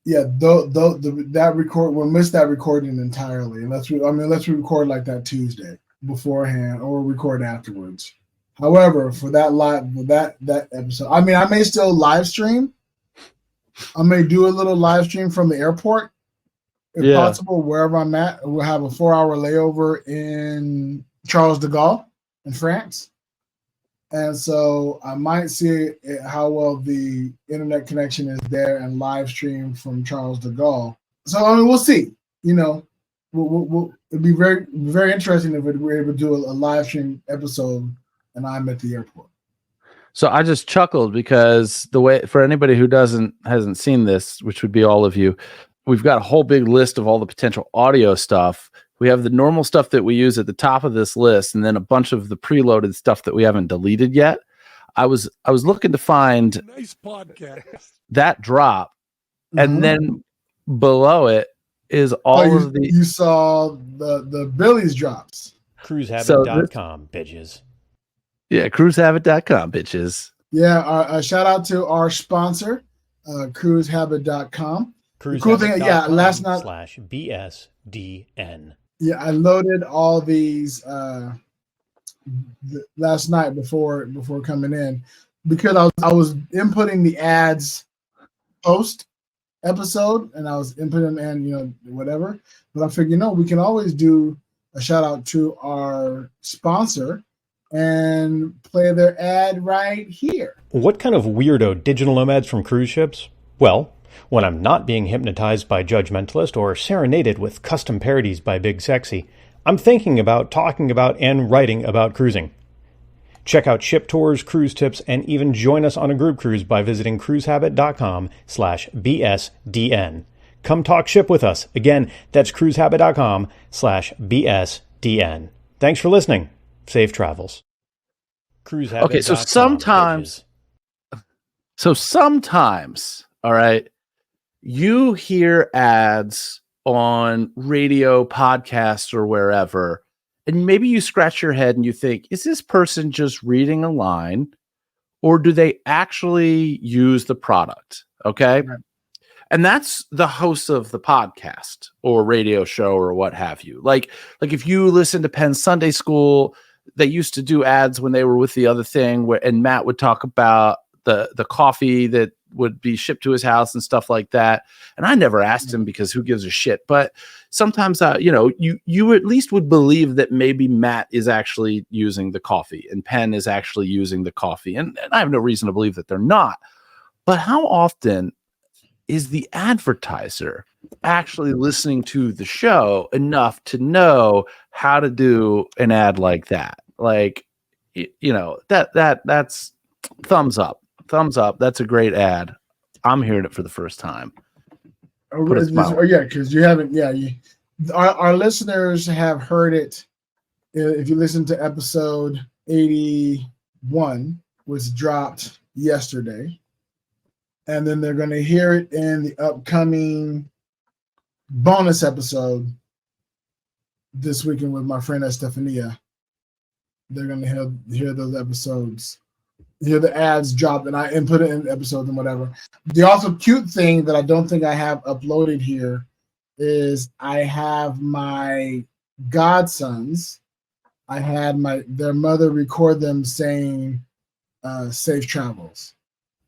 Speaker 1: Yeah, that record we'll miss that recording entirely unless we record like that Tuesday beforehand or record afterwards. However, for that episode, I may still live stream. I may do a little live stream from the airport if possible, wherever I'm at. We'll have a 4-hour layover in Charles de Gaulle in France. And so I might see how well the internet connection is there and live stream from Charles de Gaulle. So we'll see. It'd be very, very interesting if we're able to do a live stream episode and I'm at the airport.
Speaker 2: So I just chuckled because the way, for anybody who hasn't seen this, which would be all of you, we've got a whole big list of all the potential audio stuff. We have the normal stuff that we use at the top of this list, and then a bunch of the preloaded stuff that we haven't deleted yet. I was looking to find
Speaker 3: nice podcast
Speaker 2: that drop, and then below it is all of the.
Speaker 1: You saw the Billy's drops.
Speaker 4: Cruisehabit.com, bitches.
Speaker 2: Yeah, cruisehabit.com, bitches.
Speaker 1: Yeah, a shout out to our sponsor, cruisehabit.com.
Speaker 4: Cool thing,
Speaker 1: last night
Speaker 4: /BSDN.
Speaker 1: Yeah, I loaded all these last night before coming in because I was inputting the ads post episode and I was inputting and whatever. But I figured we can always do a shout out to our sponsor and play their ad right here.
Speaker 4: What kind of weirdo digital nomads from cruise ships? Well, when I'm not being hypnotized by Judgmentalist or serenaded with custom parodies by Big Sexy, I'm thinking about, talking about, and writing about cruising. Check out ship tours, cruise tips, and even join us on a group cruise by visiting cruisehabit.com/BSDN. Come talk ship with us. Again, that's cruisehabit.com/BSDN. Thanks for listening. Safe travels.
Speaker 2: Okay, so sometimes, all right, you hear ads on radio, podcasts, or wherever, and maybe you scratch your head and you think, is this person just reading a line, or do they actually use the product? Okay.
Speaker 1: Right.
Speaker 2: And that's the host of the podcast or radio show or what have you. Like if you listen to Penn Sunday School, they used to do ads when they were with the other thing and Matt would talk about the coffee that would be shipped to his house and stuff like that. And I never asked him because who gives a shit? But sometimes, you at least would believe that maybe Matt is actually using the coffee and Penn is actually using the coffee. And I have no reason to believe that they're not. But how often is the advertiser actually listening to the show enough to know how to do an ad like that? Like, that's thumbs up. That's a great ad. I'm hearing it for the first time.
Speaker 1: Because you haven't. Yeah, our listeners have heard it. If you listen to episode 81, which dropped yesterday, and then they're going to hear it in the upcoming bonus episode this weekend with my friend Estefania. They're going to hear those episodes. Hear the ads dropped and I input it in episodes and whatever. The also cute thing that I don't think I have uploaded here is I have my godsons. I had their mother record them saying safe travels.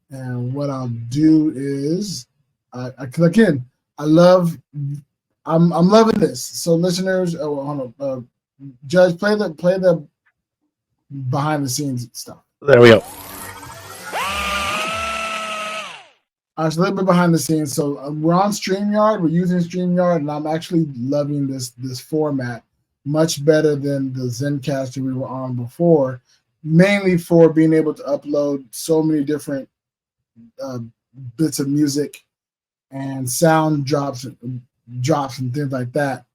Speaker 1: And what I'll do is I click in. I'm loving this. So listeners, Judge, play the behind the scenes stuff.
Speaker 2: There we go.
Speaker 1: It's a little bit behind the scenes. So we're on StreamYard. We're using StreamYard, and I'm actually loving this format much better than the Zencaster we were on before, mainly for being able to upload so many different bits of music and sound drops and things like that.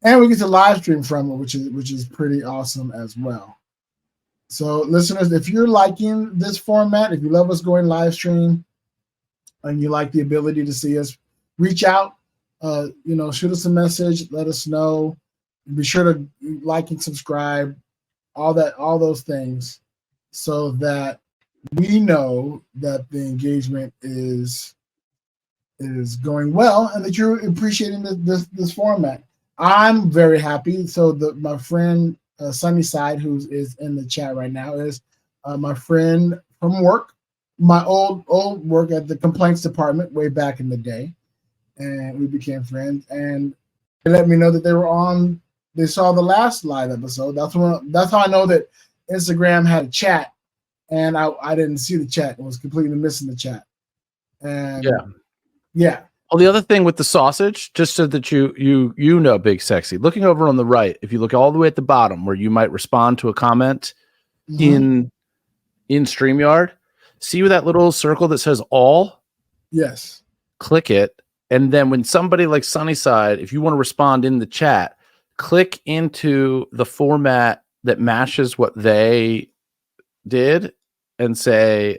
Speaker 1: And we get to live stream from it, which is pretty awesome as well. So listeners, if you're liking this format, if you love us going live stream and you like the ability to see us, reach out, shoot us a message, let us know. Be sure to like and subscribe, all those things, so that we know that the engagement is going well and that you're appreciating this format. I'm very happy. So my friend Sunnyside, who is in the chat right now, is my friend from work, my old work at the complaints department way back in the day, and we became friends. And they let me know that they saw the last live episode. That's how I know that Instagram had a chat, and I didn't see the chat. I was completely missing the chat. And yeah.
Speaker 2: Well, the other thing with the sausage, just so that you know, Big Sexy, looking over on the right, if you look all the way at the bottom where you might respond to a comment in StreamYard, see that little circle that says all?
Speaker 1: Yes.
Speaker 2: Click it. And then when somebody like Sunnyside, if you want to respond in the chat, click into the format that matches what they did and say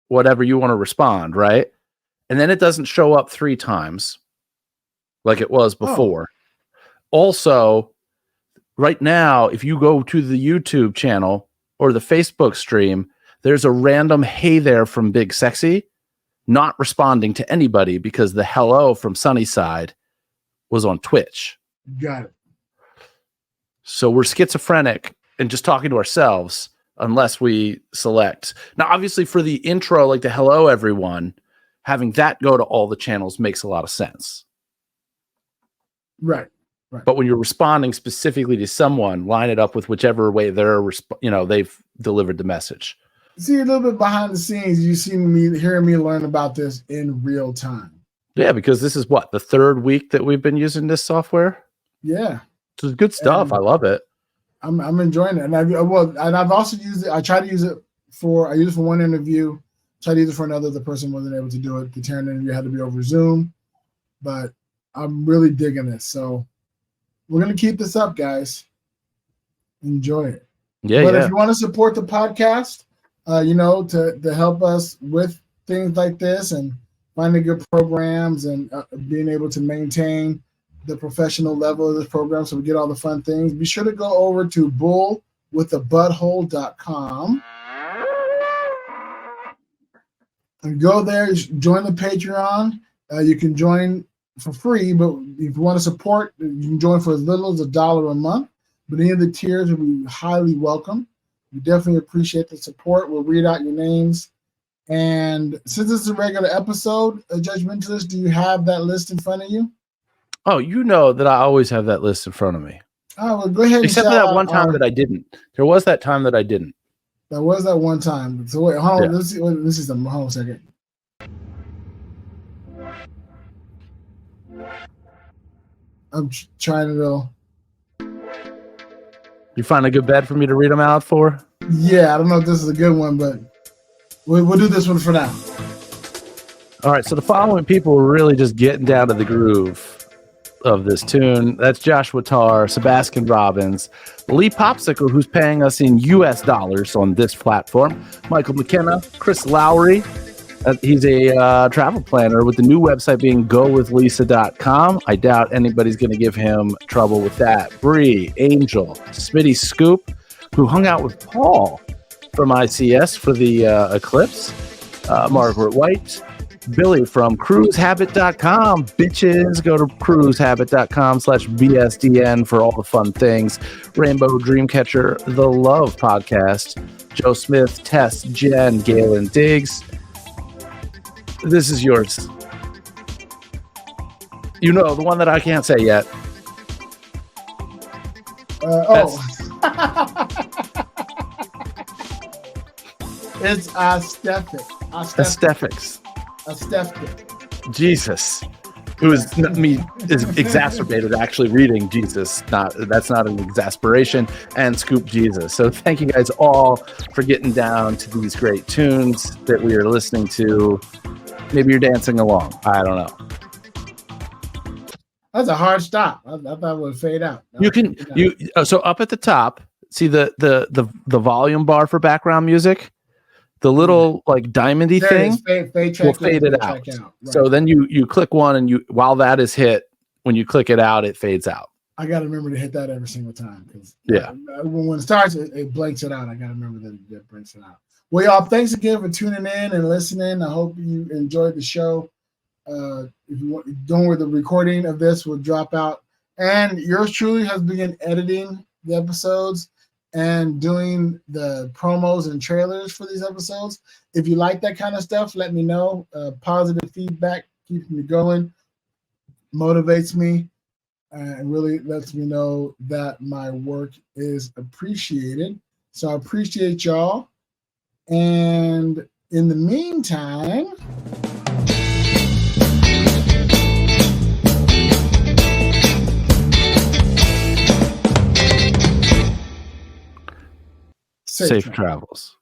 Speaker 2: whatever you want to respond, right? And then it doesn't show up 3 times like it was before. Also, right now, if you go to the YouTube channel or the Facebook stream, there's a random hey there from Big Sexy not responding to anybody because the hello from Sunnyside was on Twitch.
Speaker 1: Got it.
Speaker 2: So we're schizophrenic and just talking to ourselves unless we select. Now, obviously, for the intro, like the hello, everyone, having that go to all the channels makes a lot of sense.
Speaker 1: Right.
Speaker 2: But when you're responding specifically to someone, line it up with whichever way they've delivered the message.
Speaker 1: See, a little bit behind the scenes, you see me hearing me learn about this in real time.
Speaker 2: Yeah, because this is what, the 3rd week that we've been using this software?
Speaker 1: Yeah.
Speaker 2: It's good stuff. I love it.
Speaker 1: I'm enjoying it. And I've also used it. I use it for one interview. Tried to use it for another. The person wasn't able to do it. The Taryn interview had to be over Zoom. But I'm really digging this. So we're going to keep this up, guys. enjoy it.
Speaker 2: Yeah,
Speaker 1: But
Speaker 2: yeah.
Speaker 1: if you want to support the podcast, to help us with things like this and finding good programs and being able to maintain the professional level of this program so we get all the fun things, be sure to go over to bullwiththebutthole.com and go there, join the Patreon. You can join for free, but if you want to support, you can join for as little as $1 a month. But any of the tiers will be highly welcome. We definitely appreciate the support. We'll read out your names. And since it's a regular episode, Judge Mentalist, do you have that list in front of you?
Speaker 2: Oh, you know that I always have that list in front of me.
Speaker 1: Oh, well, go ahead.
Speaker 2: Except for that one time that I didn't. There was that time that I didn't.
Speaker 1: That was that one time. So wait, hold on.
Speaker 2: Yeah.
Speaker 1: Let's see something. Hold on a second. I'm trying to go.
Speaker 2: You find a good bed for me to read them out for?
Speaker 1: Yeah, I don't know if this is a good one, but we'll do this one for now.
Speaker 2: All right, so the following people were really just getting down to the groove of this tune. That's Joshua Tarr, Sebastian Robbins, Lee Popsicle, who's paying us in US dollars on this platform, Michael McKenna, Chris Lowry. He's a travel planner with the new website being gowithlisa.com. I doubt anybody's going to give him trouble with that. Bree, Angel, Smitty Scoop, who hung out with Paul from ICS for the Eclipse, Margaret White, Billy from cruisehabit.com. Bitches, go to cruisehabit.com/BSDN for all the fun things. Rainbow Dreamcatcher, The Love Podcast, Joe Smith, Tess, Jen, Galen Diggs. This is yours. You know, the one that I can't say yet.
Speaker 1: It's Aesthetic.
Speaker 2: Aesthetics.
Speaker 1: Aesthetic.
Speaker 2: Jesus. Who is exacerbated actually reading Jesus. That's not an exasperation. And Scoop Jesus. So thank you guys all for getting down to these great tunes that we are listening to. Maybe you're dancing along. I don't know.
Speaker 1: That's a hard stop. I thought it would fade out.
Speaker 2: So up at the top, see the volume bar for background music? The little like diamondy thing will fade it out. Right. So then you click one and while that is hit, when you click it out, it fades out.
Speaker 1: I got to remember to hit that every single time.
Speaker 2: Yeah.
Speaker 1: When it starts, it blanks it out. I got to remember that it blanks it out. Well, y'all, thanks again for tuning in and listening. I hope you enjoyed the show. If you want, don't worry, the recording of this will drop out. And yours truly has begun editing the episodes and doing the promos and trailers for these episodes. If you like that kind of stuff, let me know. Positive feedback keeps me going, motivates me, and really lets me know that my work is appreciated. So I appreciate y'all. And in the meantime,
Speaker 2: safe travels.